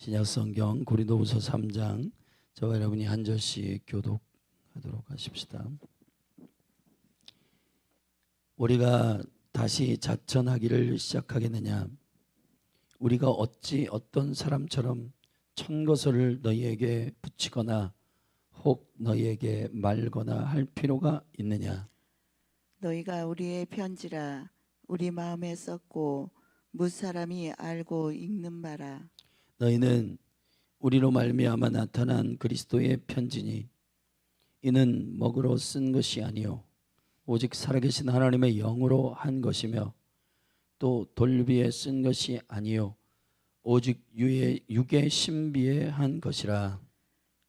신약성경 고린도후서 3장 저와 여러분이 한 절씩 교독하도록 하십시다. 우리가 다시 자천하기를 시작하겠느냐? 우리가 어찌 어떤 사람처럼 천거설을 너희에게 붙이거나 혹 너희에게 말거나 할 필요가 있느냐? 너희가 우리의 편지라 우리 마음에 썼고 무사람이 알고 읽는 바라. 너희는 우리로 말미암아 나타난 그리스도의 편지니 이는 먹으로 쓴 것이 아니요 오직 살아계신 하나님의 영으로 한 것이며 또 돌비에 쓴 것이 아니요 오직 육의 신비에 한 것이라.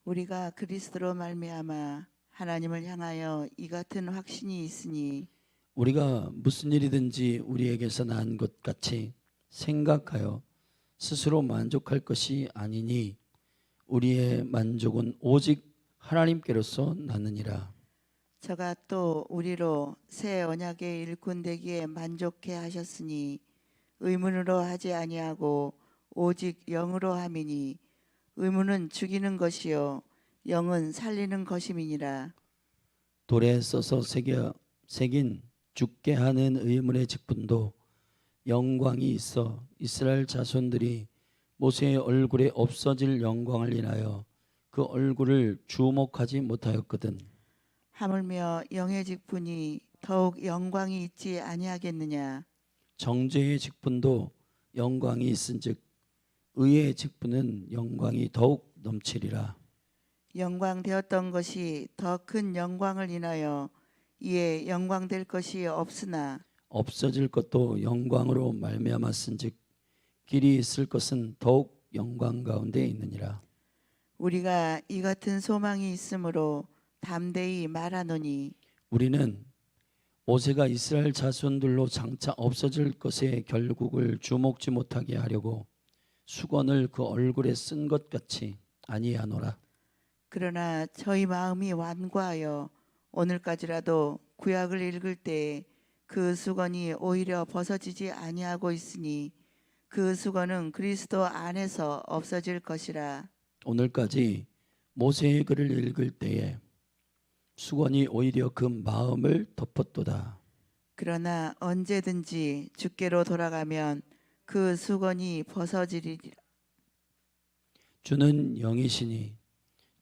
우리가 그리스도로 말미암아 하나님을 향하여 이 같은 확신이 있으니 우리가 무슨 일이든지 우리에게서 난 것 같이 생각하여 스스로 만족할 것이 아니니 우리의 만족은 오직 하나님께로서 나느니라. 저가 또 우리로 새 언약의 일꾼 되기에 만족해 하셨으니 의문으로 하지 아니하고 오직 영으로 함이니 의문은 죽이는 것이요 영은 살리는 것임이니라. 돌에 써서 새긴 죽게 하는 의문의 직분도 영광이 있어 이스라엘 자손들이 모세의 얼굴에 없어질 영광을 인하여 그 얼굴을 주목하지 못하였거든. 하물며 영의 직분이 더욱 영광이 있지 아니하겠느냐. 정죄의 직분도 영광이 있은즉 의의 직분은 영광이 더욱 넘치리라. 영광되었던 것이 더 큰 영광을 인하여 이에 영광될 것이 없으나 없어질 것도 영광으로 말미암았은즉 길이 있을 것은 더욱 영광 가운데 있느니라. 우리가 이 같은 소망이 있으므로 담대히 말하노니 우리는 모세가 이스라엘 자손들로 장차 없어질 것의 결국을 주목지 못하게 하려고 수건을 그 얼굴에 쓴 것 같이 아니하노라. 그러나 저희 마음이 완고하여 오늘까지라도 구약을 읽을 때에 그 수건이 오히려 벗어지지 아니하고 있으니 그 수건은 그리스도 안에서 없어질 것이라. 오늘까지 모세의 글을 읽을 때에 수건이 오히려 그 마음을 덮었도다. 그러나 언제든지 주께로 돌아가면 그 수건이 벗어지리라. 주는 영이시니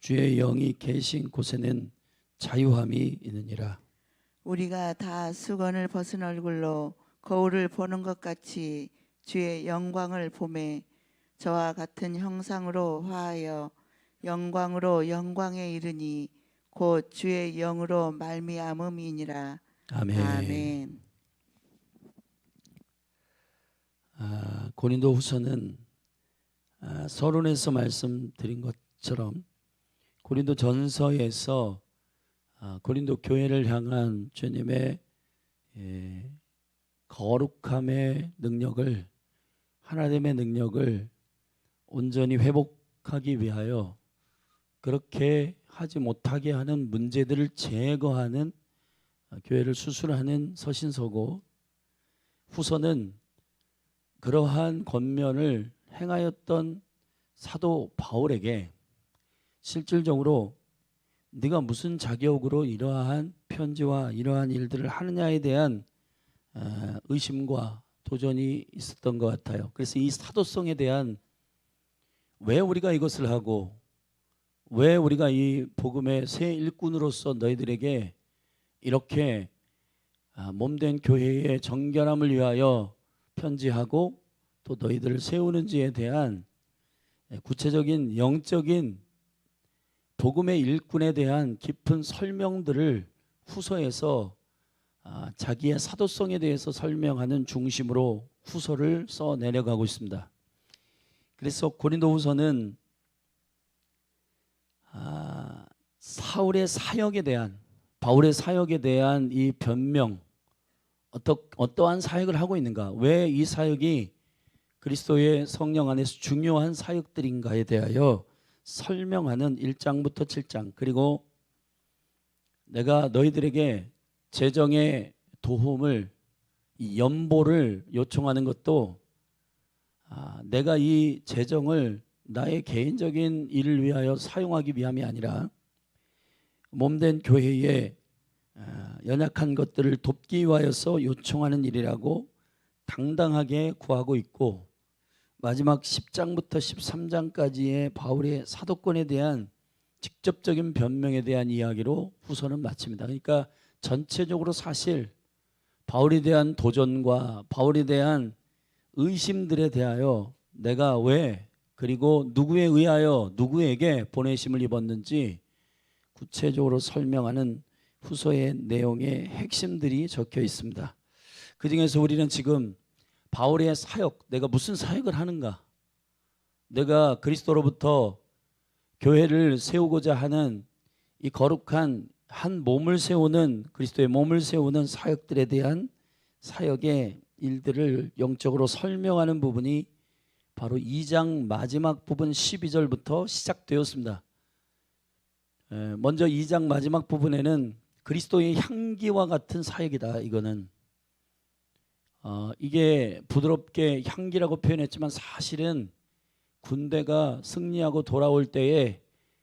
주의 영이 계신 곳에는 자유함이 있느니라. 우리가 다 수건을 벗은 얼굴로 거울을 보는 것 같이 주의 영광을 보매 저와 같은 형상으로 화하여 영광으로 영광에 이르니 곧 주의 영으로 말미암음이니라. 아멘. 아멘. 고린도후서는 서론에서 말씀드린 것처럼 고린도전서에서 고린도 교회를 향한 주님의 거룩함의 능력을, 하나님의 능력을 온전히 회복하기 위하여 그렇게 하지 못하게 하는 문제들을 제거하는 교회를 수술하는 서신서고, 후서는 그러한 권면을 행하였던 사도 바울에게 실질적으로 네가 무슨 자격으로 이러한 편지와 이러한 일들을 하느냐에 대한 의심과 도전이 있었던 것 같아요. 그래서 이 사도성에 대한, 왜 우리가 이것을 하고 왜 우리가 이 복음의 새 일꾼으로서 너희들에게 이렇게 몸된 교회의 정결함을 위하여 편지하고 또 너희들을 세우는지에 대한 구체적인 영적인 복음의 일꾼에 대한 깊은 설명들을 후서에서 자기의 사도성에 대해서 설명하는 중심으로 후서를 써 내려가고 있습니다. 그래서 고린도후서는 사울의 사역에 대한, 바울의 사역에 대한 이 변명, 어떠한 사역을 하고 있는가, 왜 이 사역이 그리스도의 성령 안에서 중요한 사역들인가에 대하여 설명하는 1장부터 7장, 그리고 내가 너희들에게 재정의 도움을, 이 연보를 요청하는 것도 내가 이 재정을 나의 개인적인 일을 위하여 사용하기 위함이 아니라 몸된 교회에 연약한 것들을 돕기 위하여서 요청하는 일이라고 당당하게 구하고 있고, 마지막 10장부터 13장까지의 바울의 사도권에 대한 직접적인 변명에 대한 이야기로 후서는 마칩니다. 그러니까 전체적으로 사실 바울에 대한 도전과 바울에 대한 의심들에 대하여 내가 왜, 그리고 누구에 의하여 누구에게 보내심을 입었는지 구체적으로 설명하는 후서의 내용의 핵심들이 적혀 있습니다. 그 중에서 우리는 지금 바울의 사역, 내가 무슨 사역을 하는가, 내가 그리스도로부터 교회를 세우고자 하는 이 거룩한 한 몸을 세우는, 그리스도의 몸을 세우는 사역들에 대한 사역의 일들을 영적으로 설명하는 부분이 바로 2장 마지막 부분 12절부터 시작되었습니다. 먼저 2장 마지막 부분에는 그리스도의 향기와 같은 사역이다. 이거는 이게 부드럽게 향기라고 표현했지만 사실은 군대가 승리하고 돌아올 때에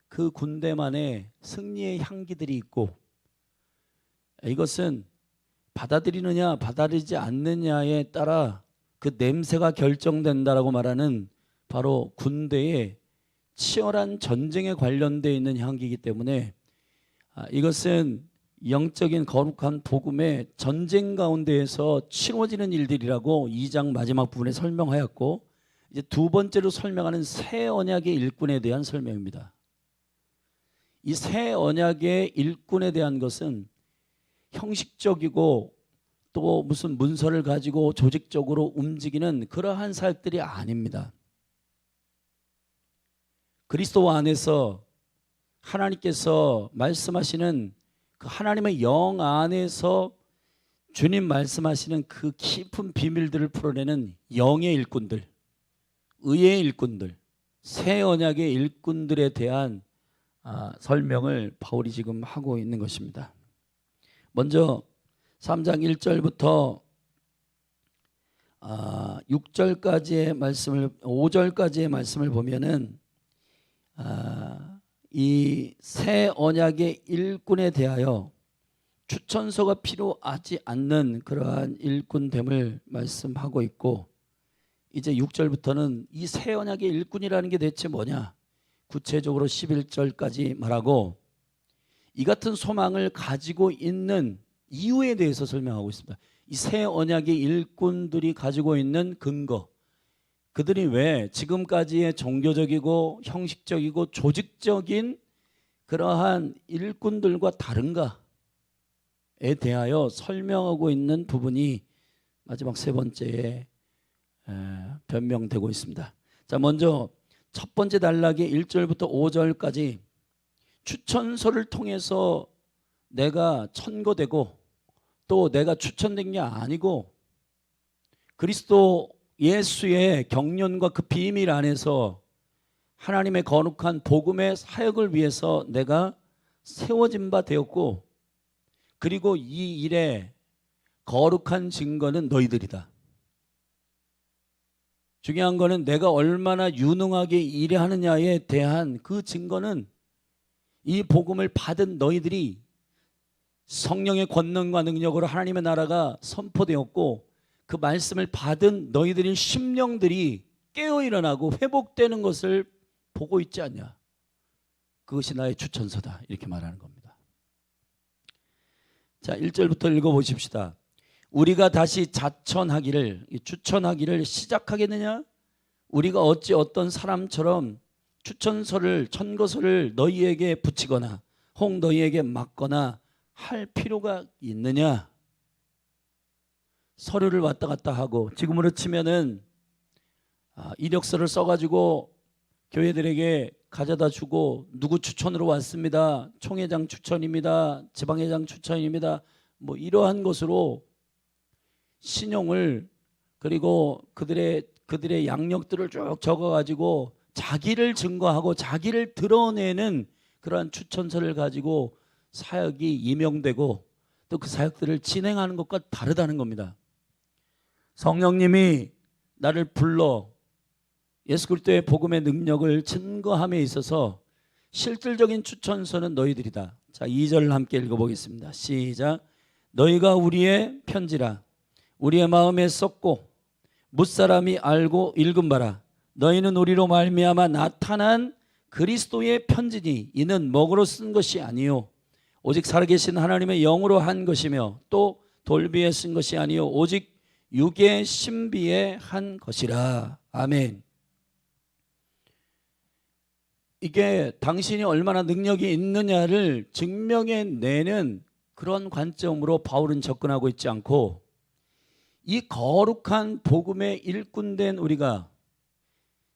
그 군대만의 승리의 향기들이 있고, 이것은 받아들이느냐 받아들이지 않느냐에 따라 그 냄새가 결정된다라고 말하는 바로 군대의 치열한 전쟁에 관련되어 있는 향기이기 때문에 이것은 영적인 거룩한 복음의 전쟁 가운데에서 치러지는 일들이라고 2장 마지막 부분에 설명하였고, 이제 두 번째로 설명하는 새 언약의 일꾼에 대한 설명입니다. 이 새 언약의 일꾼에 대한 것은 형식적이고 또 무슨 문서를 가지고 조직적으로 움직이는 그러한 사역들이 아닙니다. 그리스도 안에서 하나님께서 말씀하시는 그 하나님의 영 안에서 주님 말씀하시는 그 깊은 비밀들을 풀어내는 영의 일꾼들, 의의 일꾼들, 새 언약의 일꾼들에 대한 설명을 바울이 지금 하고 있는 것입니다. 먼저 3장 1절부터 6절까지의 말씀을, 5절까지의 말씀을 보면은 이 새 언약의 일꾼에 대하여 추천서가 필요하지 않는 그러한 일꾼됨을 말씀하고 있고, 이제 6절부터는 이 새 언약의 일꾼이라는 게 대체 뭐냐, 구체적으로 11절까지 말하고 이 같은 소망을 가지고 있는 이유에 대해서 설명하고 있습니다. 이 새 언약의 일꾼들이 가지고 있는 근거, 그들이 왜 지금까지의 종교적이고 형식적이고 조직적인 그러한 일꾼들과 다른가에 대하여 설명하고 있는 부분이 마지막 세 번째에 변명되고 있습니다. 자, 먼저 첫 번째 단락의 1절부터 5절까지 추천서를 통해서 내가 천거되고 또 내가 추천된 게 아니고 그리스도 예수의 경륜과 그 비밀 안에서 하나님의 거룩한 복음의 사역을 위해서 내가 세워진 바 되었고, 그리고 이 일의 거룩한 증거는 너희들이다. 중요한 거는 내가 얼마나 유능하게 일하느냐에 대한 그 증거는 이 복음을 받은 너희들이 성령의 권능과 능력으로 하나님의 나라가 선포되었고, 그 말씀을 받은 너희들의 심령들이 깨어 일어나고 회복되는 것을 보고 있지 않냐. 그것이 나의 추천서다. 이렇게 말하는 겁니다. 자, 1절부터 읽어보십시다. 우리가 다시 자천하기를, 추천하기를 시작하겠느냐? 우리가 어찌 어떤 사람처럼 추천서를, 천거서를 너희에게 붙이거나 혹 너희에게 맡거나 할 필요가 있느냐? 서류를 왔다 갔다 하고, 지금으로 치면은 이력서를 써가지고 교회들에게 가져다 주고, 누구 추천으로 왔습니다, 총회장 추천입니다, 지방회장 추천입니다, 뭐 이러한 것으로 신용을, 그리고 그들의 양력들을 쭉 적어가지고 자기를 증거하고 자기를 드러내는 그러한 추천서를 가지고 사역이 임명되고 또 그 사역들을 진행하는 것과 다르다는 겁니다. 성령님이 나를 불러 예수 그리스도의 복음의 능력을 증거함에 있어서 실질적인 추천서는 너희들이다. 자, 2절 함께 읽어보겠습니다. 시작. 너희가 우리의 편지라 우리의 마음에 썼고 뭇사람이 알고 읽은 바라. 너희는 우리로 말미암아 나타난 그리스도의 편지니 이는 먹으로 쓴 것이 아니요 오직 살아계신 하나님의 영으로 한 것이며 또 돌비에 쓴 것이 아니요 오직 육의 신비에 한 것이라. 아멘. 이게 당신이 얼마나 능력이 있느냐를 증명해내는 그런 관점으로 바울은 접근하고 있지 않고, 이 거룩한 복음의 일꾼된 우리가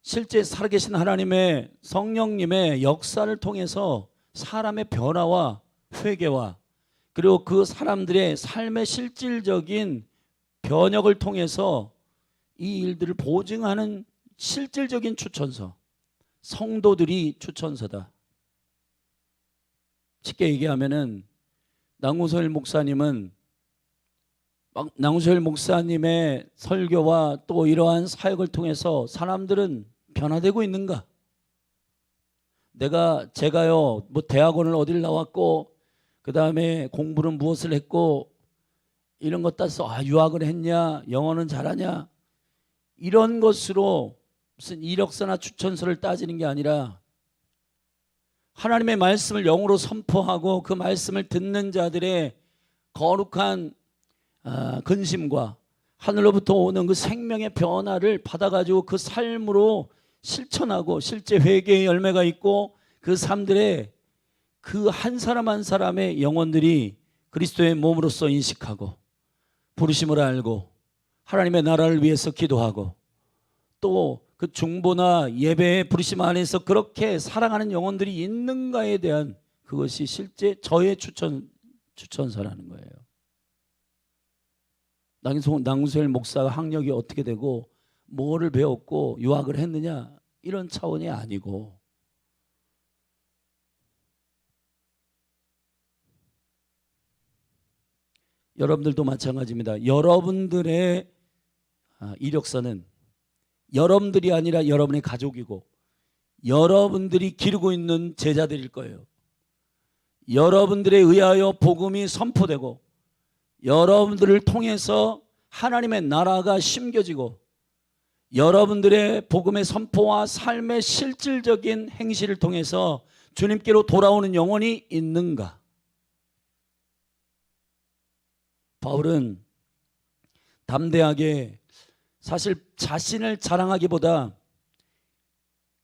실제 살아계신 하나님의 성령님의 역사를 통해서 사람의 변화와 회개와 그리고 그 사람들의 삶의 실질적인 변혁을 통해서 이 일들을 보증하는 실질적인 추천서, 성도들이 추천서다. 쉽게 얘기하면은 남궁소일 목사님의 설교와 또 이러한 사역을 통해서 사람들은 변화되고 있는가? 제가요 뭐 대학원을 어딜 나왔고 그 다음에 공부는 무엇을 했고 이런 것 따서 유학을 했냐, 영어는 잘하냐, 이런 것으로 무슨 이력서나 추천서를 따지는 게 아니라 하나님의 말씀을 영으로 선포하고 그 말씀을 듣는 자들의 거룩한 근심과 하늘로부터 오는 그 생명의 변화를 받아가지고 그 삶으로 실천하고 실제 회개의 열매가 있고 그 삶들의 그 한 사람 한 사람의 영혼들이 그리스도의 몸으로서 인식하고 부르심을 알고 하나님의 나라를 위해서 기도하고 또 그 중보나 예배의 부르심 안에서 그렇게 사랑하는 영혼들이 있는가에 대한 그것이 실제 저의 추천서라는 거예요. 남궁소일 목사가 학력이 어떻게 되고 뭐를 배웠고 유학을 했느냐 이런 차원이 아니고, 여러분들도 마찬가지입니다. 여러분들의 이력서는 여러분들이 아니라 여러분의 가족이고 여러분들이 기르고 있는 제자들일 거예요. 여러분들에 의하여 복음이 선포되고 여러분들을 통해서 하나님의 나라가 심겨지고 여러분들의 복음의 선포와 삶의 실질적인 행실을 통해서 주님께로 돌아오는 영혼이 있는가? 바울은 담대하게 사실 자신을 자랑하기보다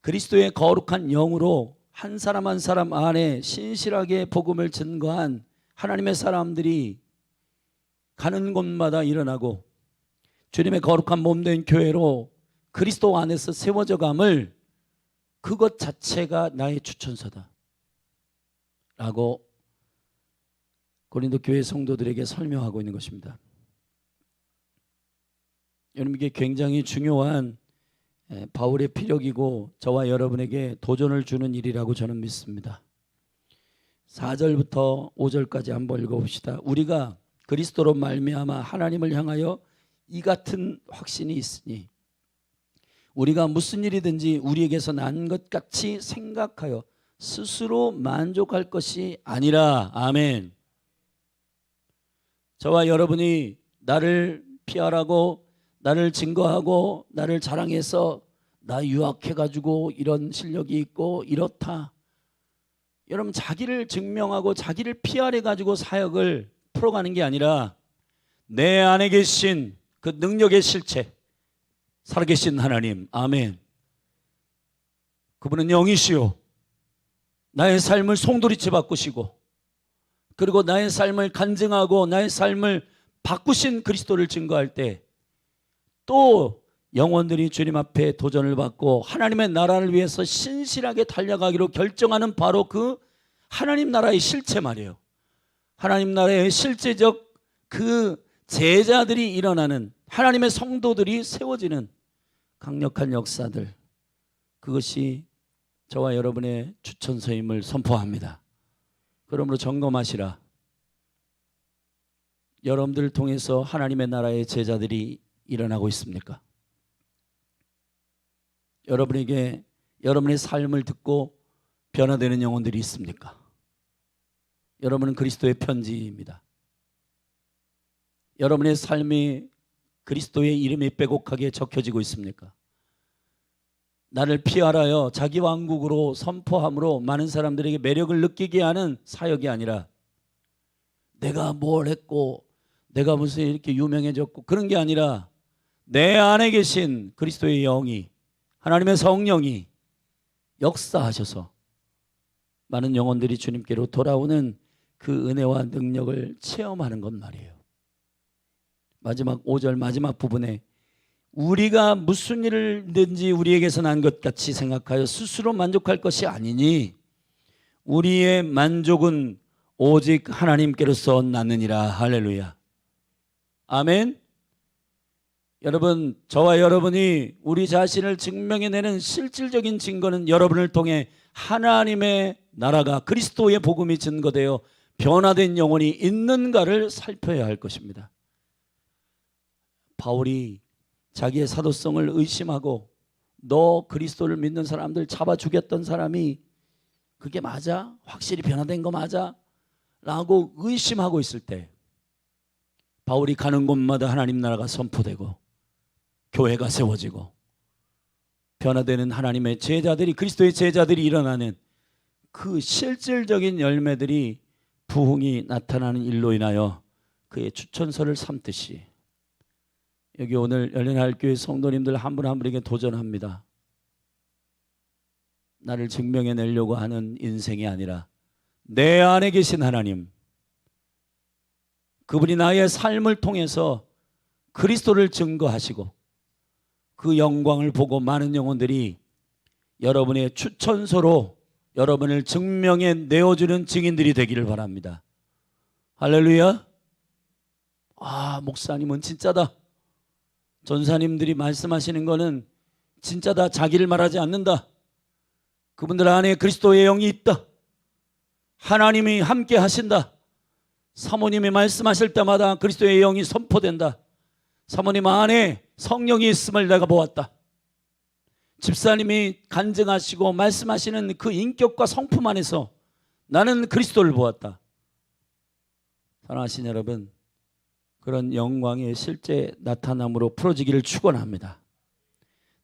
그리스도의 거룩한 영으로 한 사람 한 사람 안에 신실하게 복음을 증거한 하나님의 사람들이 가는 곳마다 일어나고 주님의 거룩한 몸된 교회로 그리스도 안에서 세워져 감을, 그것 자체가 나의 추천서다 라고 고린도 교회 성도들에게 설명하고 있는 것입니다. 여러분, 이게 굉장히 중요한 바울의 피력이고 저와 여러분에게 도전을 주는 일이라고 저는 믿습니다. 4절부터 5절까지 한번 읽어봅시다. 우리가 그리스도로 말미암아 하나님을 향하여 이 같은 확신이 있으니 우리가 무슨 일이든지 우리에게서 난 것 같이 생각하여 스스로 만족할 것이 아니라. 아멘. 저와 여러분이 나를 피하라고, 나를 증거하고, 나를 자랑해서 나 유학해가지고 이런 실력이 있고 이렇다, 여러분 자기를 증명하고 자기를 피하려 가지고 사역을 풀어가는 게 아니라 내 안에 계신 그 능력의 실체, 살아계신 하나님, 아멘, 그분은 영이시오. 나의 삶을 송두리째 바꾸시고 그리고 나의 삶을 간증하고 나의 삶을 바꾸신 그리스도를 증거할 때 또 영혼들이 주님 앞에 도전을 받고 하나님의 나라를 위해서 신실하게 달려가기로 결정하는 바로 그 하나님 나라의 실체 말이에요. 하나님 나라의 실제적 그 제자들이 일어나는, 하나님의 성도들이 세워지는 강력한 역사들, 그것이 저와 여러분의 추천서임을 선포합니다. 그러므로 점검하시라. 여러분들을 통해서 하나님의 나라의 제자들이 일어나고 있습니까? 여러분에게 여러분의 삶을 듣고 변화되는 영혼들이 있습니까? 여러분은 그리스도의 편지입니다. 여러분의 삶이 그리스도의 이름이 빼곡하게 적혀지고 있습니까? 나를 피하라여 자기 왕국으로 선포함으로 많은 사람들에게 매력을 느끼게 하는 사역이 아니라 내가 뭘 했고 내가 무슨 이렇게 유명해졌고 그런 게 아니라 내 안에 계신 그리스도의 영이, 하나님의 성령이 역사하셔서 많은 영혼들이 주님께로 돌아오는 그 은혜와 능력을 체험하는 것 말이에요. 마지막 5절 마지막 부분에 우리가 무슨 일을든지 우리에게서 난 것 같이 생각하여 스스로 만족할 것이 아니니 우리의 만족은 오직 하나님께로서 났느니라. 할렐루야. 아멘. 여러분, 저와 여러분이 우리 자신을 증명해내는 실질적인 증거는 여러분을 통해 하나님의 나라가, 그리스도의 복음이 증거되어 변화된 영혼이 있는가를 살펴야 할 것입니다. 바울이 자기의 사도성을 의심하고 너 그리스도를 믿는 사람들 잡아 죽였던 사람이 그게 맞아? 확실히 변화된 거 맞아? 라고 의심하고 있을 때 바울이 가는 곳마다 하나님 나라가 선포되고 교회가 세워지고 변화되는 하나님의 제자들이, 그리스도의 제자들이 일어나는 그 실질적인 열매들이 부흥이 나타나는 일로 인하여 그의 추천서를 삼듯이 여기 오늘 열린하늘교회 성도님들 한 분 한 분에게 도전합니다. 나를 증명해내려고 하는 인생이 아니라 내 안에 계신 하나님, 그분이 나의 삶을 통해서 그리스도를 증거하시고 그 영광을 보고 많은 영혼들이 여러분의 추천서로 여러분을 증명해 내어주는 증인들이 되기를 바랍니다. 할렐루야. 아, 목사님은 진짜다. 전사님들이 말씀하시는 거는 진짜다. 자기를 말하지 않는다. 그분들 안에 그리스도의 영이 있다. 하나님이 함께 하신다. 사모님이 말씀하실 때마다 그리스도의 영이 선포된다. 사모님 안에 성령이 있음을 내가 보았다. 집사님이 간증하시고 말씀하시는 그 인격과 성품 안에서 나는 그리스도를 보았다. 사랑하신 여러분, 그런 영광의 실제 나타남으로 풀어지기를 축원합니다.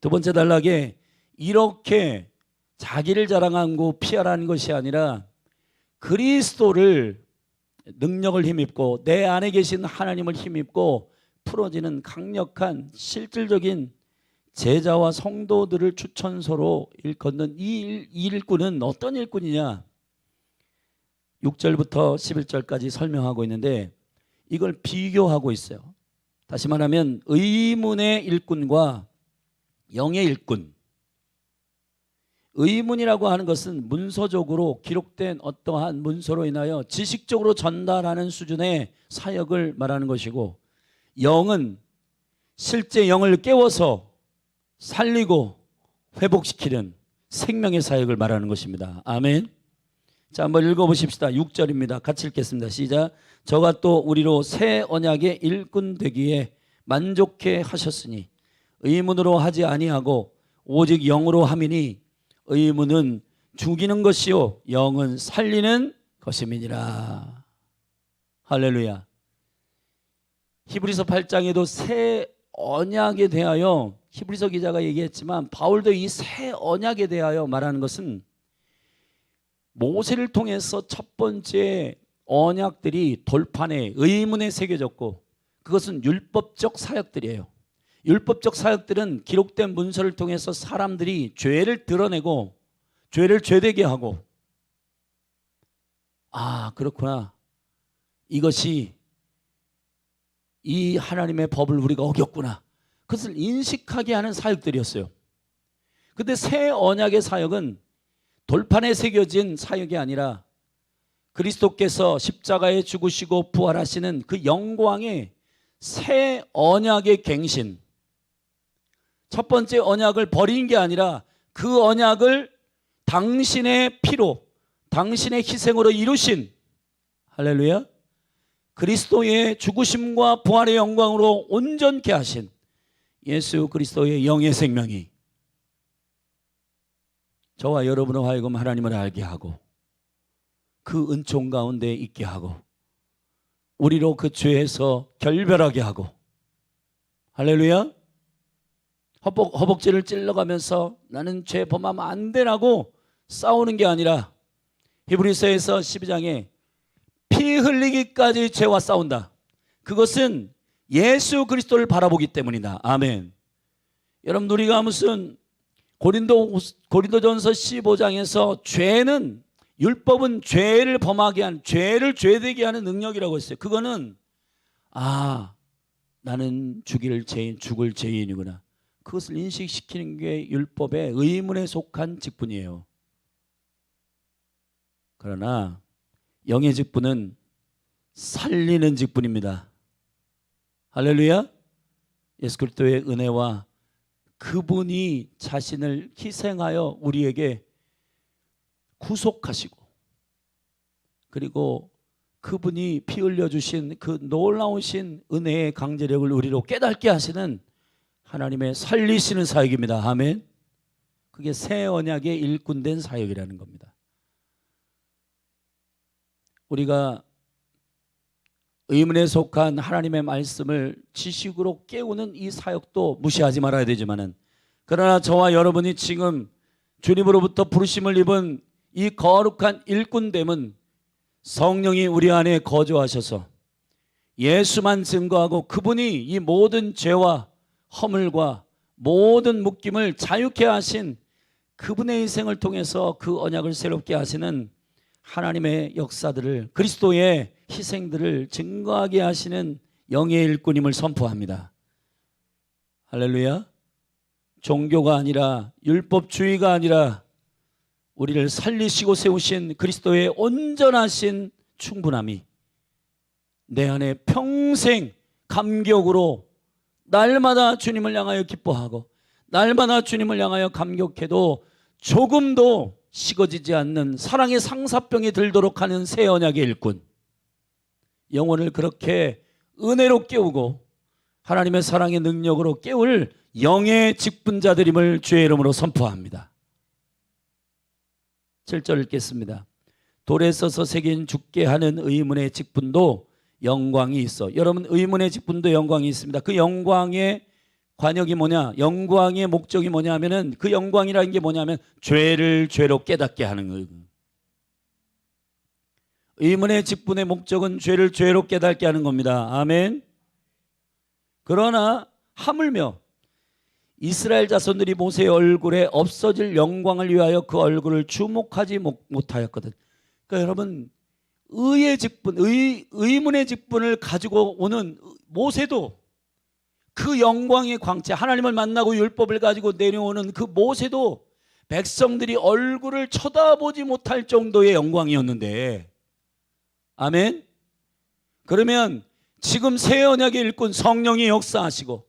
두 번째 단락에 이렇게 자기를 자랑하고 피하라는 것이 아니라 그리스도를 능력을 힘입고 내 안에 계신 하나님을 힘입고 풀어지는 강력한 실질적인 제자와 성도들을 추천서로 일컫는 이 일꾼은 어떤 일꾼이냐? 6절부터 11절까지 설명하고 있는데 이걸 비교하고 있어요. 다시 말하면 의문의 일꾼과 영의 일꾼. 의문이라고 하는 것은 문서적으로 기록된 어떠한 문서로 인하여 지식적으로 전달하는 수준의 사역을 말하는 것이고, 영은 실제 영을 깨워서 살리고 회복시키는 생명의 사역을 말하는 것입니다. 아멘. 자, 한번 읽어보십시다. 6절입니다. 같이 읽겠습니다. 시작. 저가 또 우리로 새 언약의 일꾼 되기에 만족해 하셨으니 의문으로 하지 아니하고 오직 영으로 함이니 의문은 죽이는 것이요 영은 살리는 것임이니라. 할렐루야. 히브리서 8장에도 새 언약에 대하여 히브리서 기자가 얘기했지만 바울도 이 새 언약에 대하여 말하는 것은 모세를 통해서 첫 번째 언약들이 돌판에 의문에 새겨졌고 그것은 율법적 사역들이에요. 율법적 사역들은 기록된 문서를 통해서 사람들이 죄를 드러내고 죄를 죄되게 하고, 아 그렇구나, 이것이 이 하나님의 법을 우리가 어겼구나, 그것을 인식하게 하는 사역들이었어요. 그런데 새 언약의 사역은 돌판에 새겨진 사역이 아니라 그리스도께서 십자가에 죽으시고 부활하시는 그 영광의 새 언약의 갱신, 첫 번째 언약을 버린 게 아니라 그 언약을 당신의 피로, 당신의 희생으로 이루신, 할렐루야, 그리스도의 죽으심과 부활의 영광으로 온전케 하신 예수 그리스도의 영의 생명이 저와 여러분을 하여금 하나님을 알게 하고 그 은총 가운데 있게 하고 우리로 그 죄에서 결별하게 하고, 할렐루야. 허벅지를 찔러가면서 나는 죄 범하면 안 되라고 싸우는 게 아니라 히브리서에서 12장에 피 흘리기까지 죄와 싸운다. 그것은 예수 그리스도를 바라보기 때문이다. 아멘. 여러분, 우리가 무슨 고린도전서 15장에서 죄는, 율법은 죄를 범하게 한, 죄를 죄되게 하는 능력이라고 했어요. 그거는 나는 죽을 죄인이구나. 그것을 인식시키는 게 율법의 의문에 속한 직분이에요. 그러나 영의 직분은 살리는 직분입니다. 할렐루야. 예수 그리스도의 은혜와 그분이 자신을 희생하여 우리에게 구속하시고, 그리고 그분이 피 흘려주신 그 놀라우신 은혜의 강제력을 우리로 깨닫게 하시는 하나님의 살리시는 사역입니다. 아멘. 그게 새 언약의 일꾼된 사역이라는 겁니다. 우리가 의문에 속한 하나님의 말씀을 지식으로 깨우는 이 사역도 무시하지 말아야 되지만은, 그러나 저와 여러분이 지금 주님으로부터 부르심을 입은 이 거룩한 일꾼됨은 성령이 우리 안에 거주하셔서 예수만 증거하고 그분이 이 모든 죄와 허물과 모든 묶임을 자유케 하신 그분의 희생을 통해서 그 언약을 새롭게 하시는 하나님의 역사들을, 그리스도의 희생들을 증거하게 하시는 영의 일꾼임을 선포합니다. 할렐루야. 종교가 아니라, 율법주의가 아니라 우리를 살리시고 세우신 그리스도의 온전하신 충분함이 내 안에 평생 감격으로 날마다 주님을 향하여 기뻐하고 날마다 주님을 향하여 감격해도 조금도 식어지지 않는 사랑의 상사병이 들도록 하는 새 언약의 일꾼, 영혼을 그렇게 은혜로 깨우고 하나님의 사랑의 능력으로 깨울 영의 직분자들임을 주의 이름으로 선포합니다. 7절 읽겠습니다. 돌에 써서 새긴 죽게 하는 의문의 직분도 영광이 있어. 여러분, 의문의 직분도 영광이 있습니다. 그 영광의 관역이 뭐냐, 영광의 목적이 뭐냐 하면은, 그 영광이라는 게 뭐냐면 죄를 죄로 깨닫게 하는 거예요. 의문의 직분의 목적은 죄를 죄로 깨닫게 하는 겁니다. 아멘. 그러나 하물며 이스라엘 자손들이 모세의 얼굴에 없어질 영광을 위하여 그 얼굴을 주목하지 못하였거든. 그러니까 여러분, 의의 직분, 의문의 직분을 가지고 오는 모세도, 그 영광의 광채, 하나님을 만나고 율법을 가지고 내려오는 그 모세도 백성들이 얼굴을 쳐다보지 못할 정도의 영광이었는데, 아멘. 그러면 지금 새 언약의 일꾼 성령이 역사하시고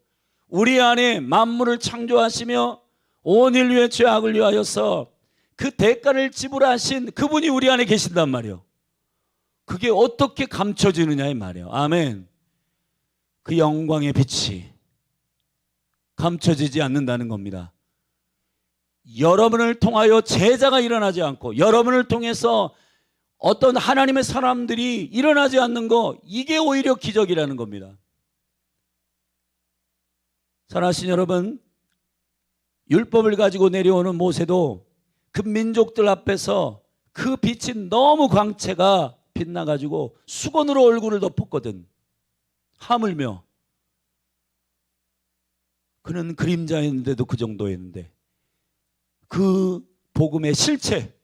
우리 안에 만물을 창조하시며 온 인류의 죄악을 위하여서 그 대가를 지불하신 그분이 우리 안에 계신단 말이에요. 그게 어떻게 감춰지느냐의 말이에요. 아멘. 그 영광의 빛이 감춰지지 않는다는 겁니다. 여러분을 통하여 제자가 일어나지 않고 여러분을 통해서 어떤 하나님의 사람들이 일어나지 않는 거, 이게 오히려 기적이라는 겁니다. 사랑하신 여러분, 율법을 가지고 내려오는 모세도 그 민족들 앞에서 그 빛이 너무 광채가 빛나가지고 수건으로 얼굴을 덮었거든. 하물며 그는 그림자였는데도 그 정도였는데, 그 복음의 실체,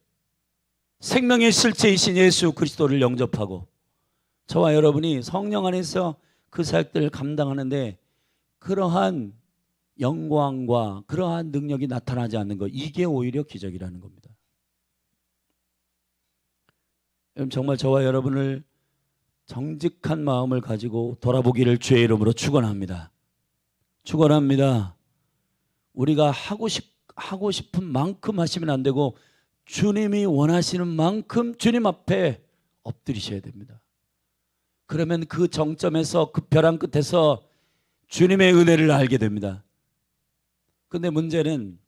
생명의 실체이신 예수 그리스도를 영접하고 저와 여러분이 성령 안에서 그 사역들을 감당하는데 그러한 영광과 그러한 능력이 나타나지 않는 것, 이게 오히려 기적이라는 겁니다. 정말 저와 여러분을 정직한 마음을 가지고 돌아보기를 주의 이름으로 축원합니다. 축원합니다. 우리가 하고 싶은 만큼 하시면 안 되고 주님이 원하시는 만큼 주님 앞에 엎드리셔야 됩니다. 그러면 그 정점에서, 그 벼랑 끝에서 주님의 은혜를 알게 됩니다. 근데 문제는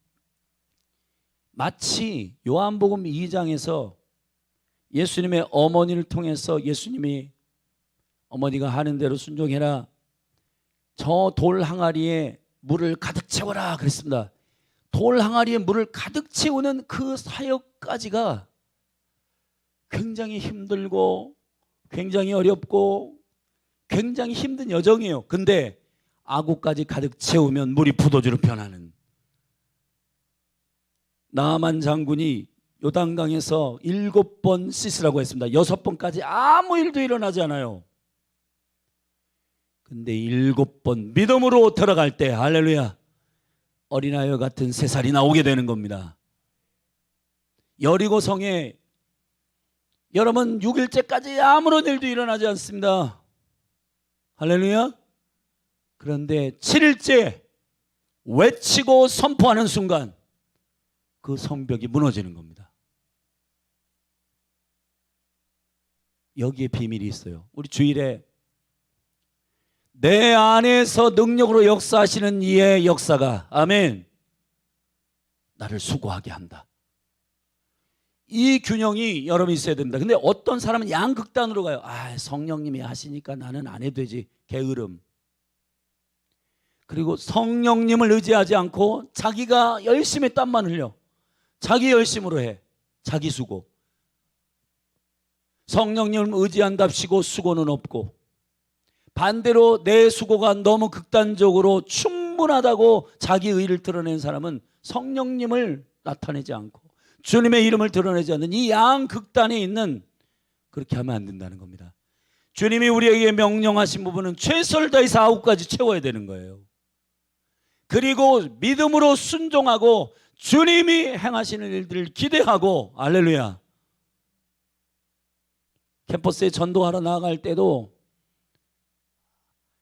마치 요한복음 2장에서 예수님의 어머니를 통해서 예수님이 어머니가 하는 대로 순종해라, 저 돌 항아리에 물을 가득 채워라 그랬습니다. 돌 항아리에 물을 가득 채우는 그 사역까지가 굉장히 힘들고 굉장히 어렵고 굉장히 힘든 여정이에요. 근데 아구까지 가득 채우면 물이 포도주로 변하는, 나아만 장군이 요단강에서 7번 씻으라고 했습니다. 6번까지 아무 일도 일어나지 않아요. 근데 7번 믿음으로 들어갈 때 할렐루야, 어린아이와 같은 새살이 나오게 되는 겁니다. 여리고성에 여러분 6일째까지 아무런 일도 일어나지 않습니다. 할렐루야. 그런데 7일째 외치고 선포하는 순간 그 성벽이 무너지는 겁니다. 여기에 비밀이 있어요. 우리 주일에 내 안에서 능력으로 역사하시는 이의 역사가, 아멘, 나를 수고하게 한다. 이 균형이 여러분이 있어야 됩니다. 근데 어떤 사람은 양극단으로 가요. 성령님이 하시니까 나는 안 해도 되지, 게으름. 그리고 성령님을 의지하지 않고 자기가 열심히 땀만 흘려, 자기 열심으로 해, 자기 수고. 성령님을 의지한답시고 수고는 없고, 반대로 내 수고가 너무 극단적으로 충분하다고 자기 의를 드러낸 사람은 성령님을 나타내지 않고 주님의 이름을 드러내지 않는 이 양극단에 있는, 그렇게 하면 안 된다는 겁니다. 주님이 우리에게 명령하신 부분은 최선을 다해서 아홉까지 채워야 되는 거예요. 그리고 믿음으로 순종하고 주님이 행하시는 일들을 기대하고, 할렐루야, 캠퍼스에 전도하러 나아갈 때도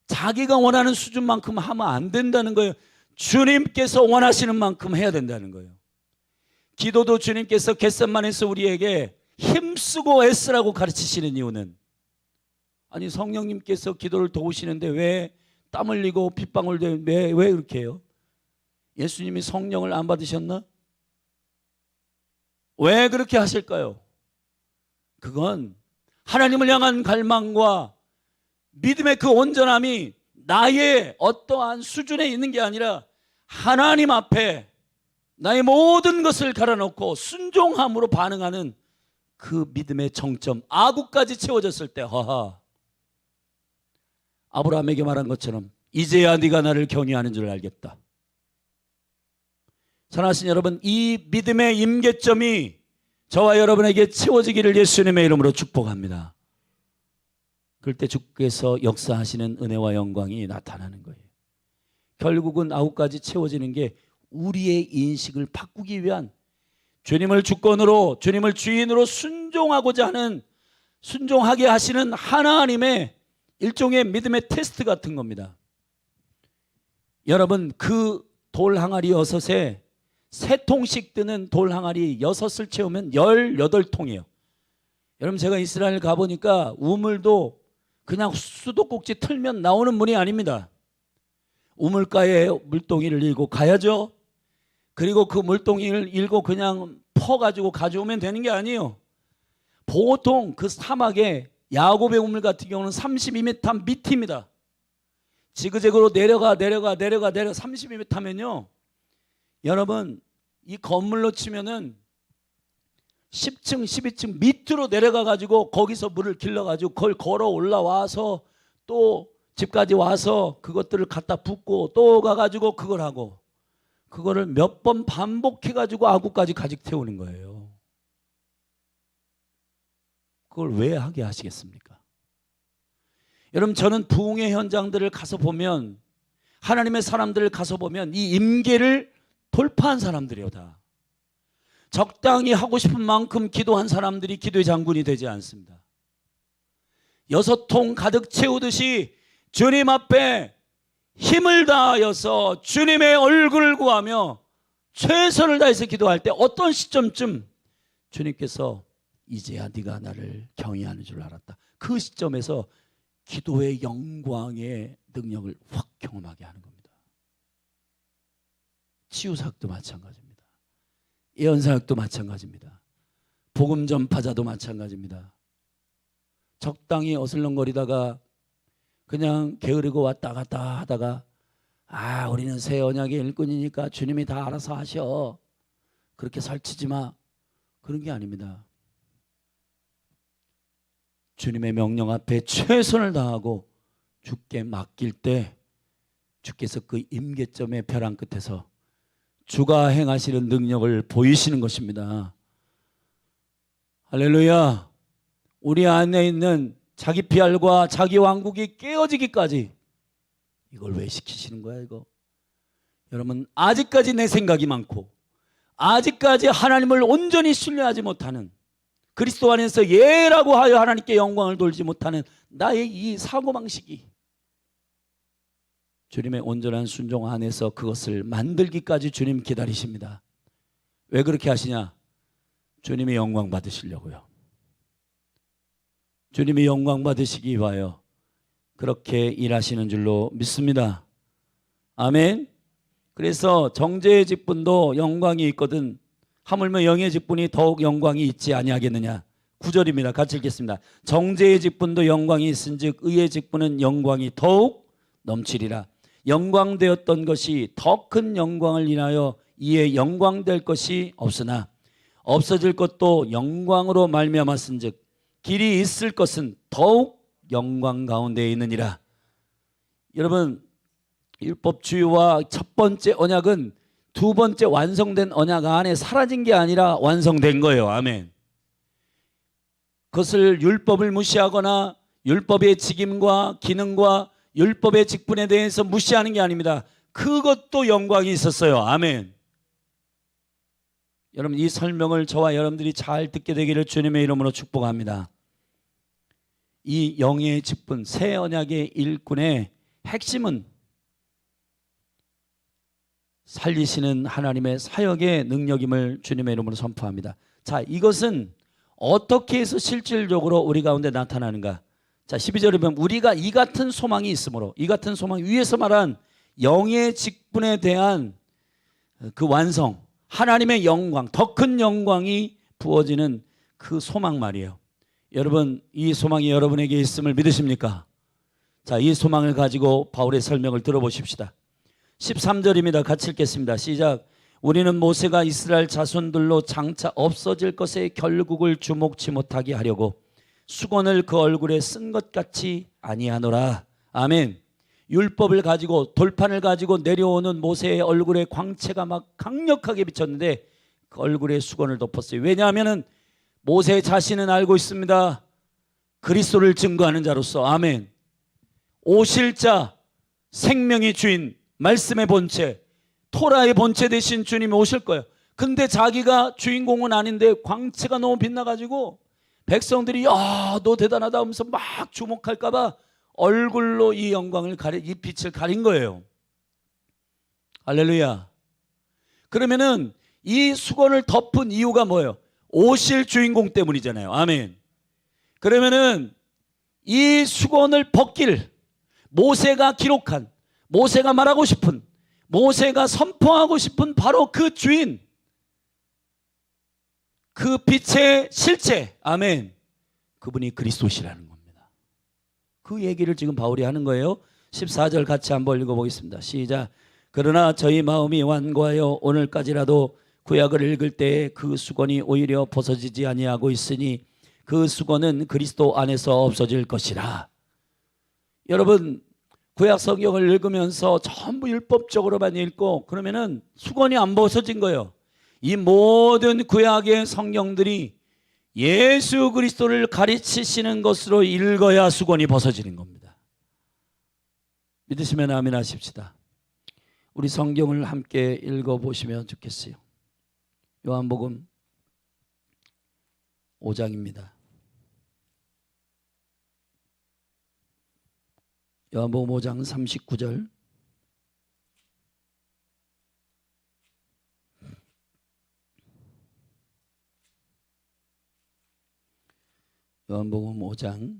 자기가 원하는 수준만큼 하면 안 된다는 거예요. 주님께서 원하시는 만큼 해야 된다는 거예요. 기도도 주님께서 겟세마네에서 우리에게 힘쓰고 애쓰라고 가르치시는 이유는, 아니 성령님께서 기도를 도우시는데 왜 땀 흘리고 핏방울 왜 그렇게 해요? 예수님이 성령을 안 받으셨나? 왜 그렇게 하실까요? 그건 하나님을 향한 갈망과 믿음의 그 온전함이 나의 어떠한 수준에 있는 게 아니라 하나님 앞에 나의 모든 것을 갈아놓고 순종함으로 반응하는 그 믿음의 정점, 아구까지 채워졌을 때, 하하, 아브라함에게 말한 것처럼 이제야 네가 나를 경외하는 줄 알겠다. 사랑하신 여러분, 이 믿음의 임계점이 저와 여러분에게 채워지기를 예수님의 이름으로 축복합니다. 그럴 때 주께서 역사하시는 은혜와 영광이 나타나는 거예요. 결국은 아홉까지 채워지는 게 우리의 인식을 바꾸기 위한, 주님을 주권으로, 주님을 주인으로 순종하고자 하는, 순종하게 하시는 하나님의 일종의 믿음의 테스트 같은 겁니다. 여러분, 그 돌 항아리 6에 3통씩 뜨는 돌 항아리 6을 채우면 18통이에요. 여러분, 제가 이스라엘 가보니까 우물도 그냥 수도꼭지 틀면 나오는 물이 아닙니다. 우물가에 물동이를 일고 가야죠. 그리고 그 물동이를 일고 그냥 퍼가지고 가져오면 되는 게 아니에요. 보통 그 사막에 야곱의 우물 같은 경우는 32m 밑입니다. 지그재그로 내려가 32m면요, 여러분 이 건물로 치면은 10층 12층 밑으로 내려가 가지고 거기서 물을 길러 가지고 그걸 걸어 올라와서 또 집까지 와서 그것들을 갖다 붓고 또 가가지고 그걸 하고, 그거를 몇 번 반복해 가지고 아구까지 가득 태우는 거예요. 그걸 왜 하게 하시겠습니까? 여러분, 저는 부흥의 현장들을 가서 보면, 하나님의 사람들을 가서 보면 이 임계를 돌파한 사람들이요. 다 적당히 하고 싶은 만큼 기도한 사람들이 기도의 장군이 되지 않습니다. 6통 가득 채우듯이 주님 앞에 힘을 다하여서 주님의 얼굴을 구하며 최선을 다해서 기도할 때 어떤 시점쯤 주님께서 이제야 네가 나를 경외하는 줄 알았다, 그 시점에서 기도의 영광의 능력을 확 경험하게 하는 겁니다. 치유사역도 마찬가지입니다. 예언사역도 마찬가지입니다. 복음 전파자도 마찬가지입니다. 적당히 어슬렁거리다가 그냥 게으르고 왔다 갔다 하다가 우리는 새 언약의 일꾼이니까 주님이 다 알아서 하셔, 그렇게 설치지 마, 그런 게 아닙니다. 주님의 명령 앞에 최선을 다하고 주께 맡길 때 주께서 그 임계점의 벼랑 끝에서 주가 행하시는 능력을 보이시는 것입니다. 할렐루야. 우리 안에 있는 자기 피알과 자기 왕국이 깨어지기까지 이걸 왜 시키시는 거야 이거? 여러분, 아직까지 내 생각이 많고 아직까지 하나님을 온전히 신뢰하지 못하는, 그리스도 안에서 예라고 하여 하나님께 영광을 돌지 못하는 나의 이 사고방식이 주님의 온전한 순종 안에서 그것을 만들기까지 주님 기다리십니다. 왜 그렇게 하시냐? 주님이 영광 받으시려고요. 주님이 영광 받으시기 위하여 그렇게 일하시는 줄로 믿습니다. 아멘. 그래서 정죄의 직분도 영광이 있거든 하물며 영의 직분이 더욱 영광이 있지 아니하겠느냐. 9절입니다. 같이 읽겠습니다. 정죄의 직분도 영광이 있은즉 의의 직분은 영광이 더욱 넘치리라. 영광되었던 것이 더 큰 영광을 인하여 이에 영광될 것이 없으나 없어질 것도 영광으로 말미암았은즉 길이 있을 것은 더욱 영광 가운데 있느니라. 여러분, 율법주의와 첫 번째 언약은 두 번째 완성된 언약 안에 사라진 게 아니라 완성된 거예요. 아멘. 그것을 율법을 무시하거나 율법의 직임과 기능과 율법의 직분에 대해서 무시하는 게 아닙니다. 그것도 영광이 있었어요. 아멘. 여러분, 이 설명을 저와 여러분들이 잘 듣게 되기를 주님의 이름으로 축복합니다. 이 영의 직분, 새 언약의 일꾼의 핵심은 살리시는 하나님의 사역의 능력임을 주님의 이름으로 선포합니다. 자, 이것은 어떻게 해서 실질적으로 우리 가운데 나타나는가? 자, 12절에 보면 우리가 이 같은 소망이 있으므로, 이 같은 소망, 위에서 말한 영의 직분에 대한 그 완성, 하나님의 영광, 더 큰 영광이 부어지는 그 소망 말이에요. 여러분, 이 소망이 여러분에게 있음을 믿으십니까? 자, 이 소망을 가지고 바울의 설명을 들어보십시다. 13절입니다. 같이 읽겠습니다. 시작. 우리는 모세가 이스라엘 자손들로 장차 없어질 것의 결국을 주목치 못하게 하려고 수건을 그 얼굴에 쓴 것 같이 아니하노라. 아멘. 율법을 가지고, 돌판을 가지고 내려오는 모세의 얼굴에 광채가 막 강력하게 비쳤는데 그 얼굴에 수건을 덮었어요. 왜냐하면 모세 자신은 알고 있습니다. 그리스도를 증거하는 자로서. 아멘. 오실 자, 생명의 주인, 말씀의 본체, 토라의 본체 되신 주님이 오실 거예요. 근데 자기가 주인공은 아닌데 광채가 너무 빛나가지고 백성들이 너 대단하다 하면서 막 주목할까 봐 얼굴로 이 영광을 이 빛을 가린 거예요. 할렐루야. 그러면은 이 수건을 덮은 이유가 뭐예요? 오실 주인공 때문이잖아요. 아멘. 그러면은 이 수건을 벗길, 모세가 기록한, 모세가 말하고 싶은, 모세가 선포하고 싶은 바로 그 주인, 그 빛의 실체, 아멘, 그분이 그리스도시라는 겁니다. 그 얘기를 지금 바울이 하는 거예요. 14절 같이 한번 읽어보겠습니다. 시작. 그러나 저희 마음이 완고하여 오늘까지라도 구약을 읽을 때에 그 수건이 오히려 벗어지지 아니하고 있으니 그 수건은 그리스도 안에서 없어질 것이라. 여러분, 구약 성경을 읽으면서 전부 율법적으로만 읽고 그러면은 수건이 안 벗어진 거예요. 이 모든 구약의 성경들이 예수 그리스도를 가르치시는 것으로 읽어야 수건이 벗어지는 겁니다. 믿으시면 아멘 하십시다. 우리 성경을 함께 읽어보시면 좋겠어요. 요한복음 5장입니다. 요한복음 5장 39절. 요한복음 5장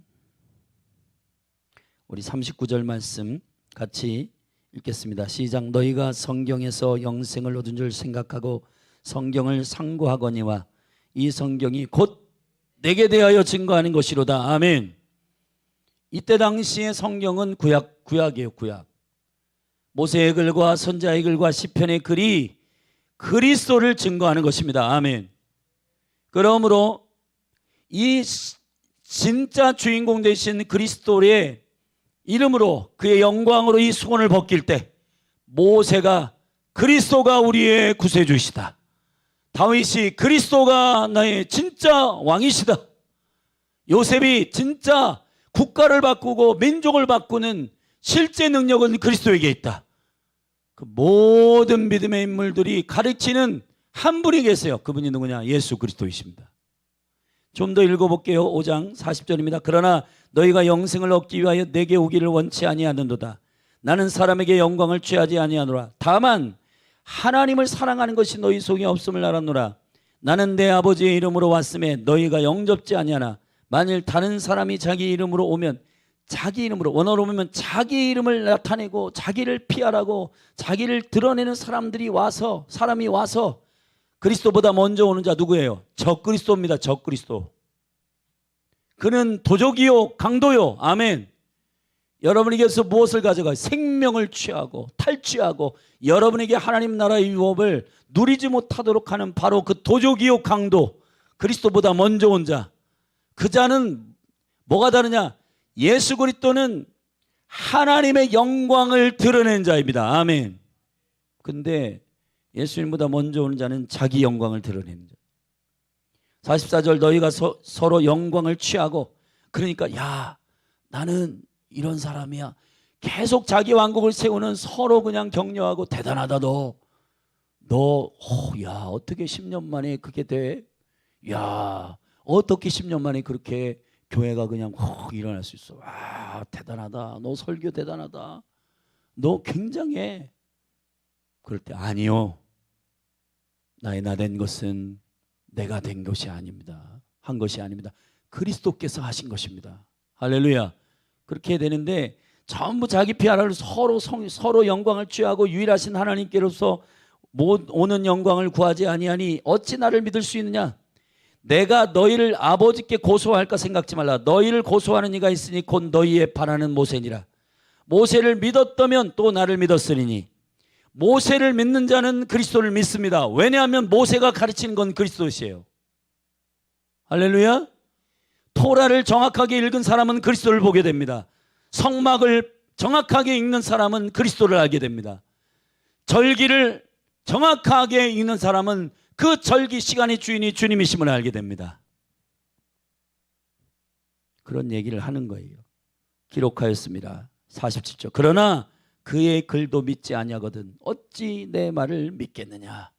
우리 39절 말씀 같이 읽겠습니다. 시작. 너희가 성경에서 영생을 얻은 줄 생각하고 성경을 상고하거니와 이 성경이 곧 내게 대하여 증거하는 것이로다. 아멘. 이때 당시의 성경은 구약이에요. 구약. 모세의 글과 선지자의 글과 시편의 글이 그리스도를 증거하는 것입니다. 아멘. 그러므로 이 진짜 주인공 되신 그리스도의 이름으로 그의 영광으로 이 수건을 벗길 때 모세가 그리스도가 우리의 구세주시다. 다윗이 그리스도가 나의 진짜 왕이시다. 요셉이 진짜 국가를 바꾸고 민족을 바꾸는 실제 능력은 그리스도에게 있다. 그 모든 믿음의 인물들이 가르치는 한 분이 계세요. 그분이 누구냐? 예수 그리스도이십니다. 좀 더 읽어볼게요. 5장 40절입니다. 그러나 너희가 영생을 얻기 위하여 내게 오기를 원치 아니하는도다. 나는 사람에게 영광을 취하지 아니하노라. 다만 하나님을 사랑하는 것이 너희 속에 없음을 알았노라. 나는 내 아버지의 이름으로 왔음에 너희가 영접지 아니하나 만일 다른 사람이 자기 이름으로 오면 자기 이름으로, 원어로 보면 자기 이름을 나타내고 자기를 피하라고 자기를 드러내는 사람이 와서 그리스도보다 먼저 오는 자 누구예요? 적그리스도입니다. 적그리스도. 그는 도적이요 강도요. 아멘. 여러분에게서 무엇을 가져가요? 생명을 취하고 탈취하고 여러분에게 하나님 나라의 유업을 누리지 못하도록 하는 바로 그 도적이요 강도, 그리스도보다 먼저 온 자. 그 자는 뭐가 다르냐? 예수 그리스도는 하나님의 영광을 드러낸 자입니다. 아멘. 근데 예수님보다 먼저 오는 자는 자기 영광을 드러내는 자. 44절 너희가 서로 영광을 취하고, 그러니까 야 나는 이런 사람이야. 계속 자기 왕국을 세우는 서로 그냥 격려하고 대단하다 야 어떻게 10년 만에 그게 돼? 야 어떻게 10년 만에 그렇게 교회가 그냥 일어날 수 있어? 와 대단하다. 너 설교 대단하다. 너 굉장해. 그럴 때 아니요. 나의 나된 것은 내가 된 것이 아닙니다. 한 것이 아닙니다. 그리스도께서 하신 것입니다. 할렐루야. 그렇게 되는데 전부 자기 피하라를 서로 영광을 취하고 유일하신 하나님께로서 오는 영광을 구하지 아니하니 어찌 나를 믿을 수 있느냐? 내가 너희를 아버지께 고소할까 생각지 말라. 너희를 고소하는 이가 있으니 곧 너희의 바라는 모세니라. 모세를 믿었다면 또 나를 믿었으리니. 모세를 믿는 자는 그리스도를 믿습니다. 왜냐하면 모세가 가르치는 건 그리스도시에요. 할렐루야. 토라를 정확하게 읽은 사람은 그리스도를 보게 됩니다. 성막을 정확하게 읽는 사람은 그리스도를 알게 됩니다. 절기를 정확하게 읽는 사람은 그 절기 시간의 주인이 주님이심을 알게 됩니다. 그런 얘기를 하는 거예요. 기록하였습니다. 47절. 그러나 그의 글도 믿지 아니하거든 어찌 내 말을 믿겠느냐.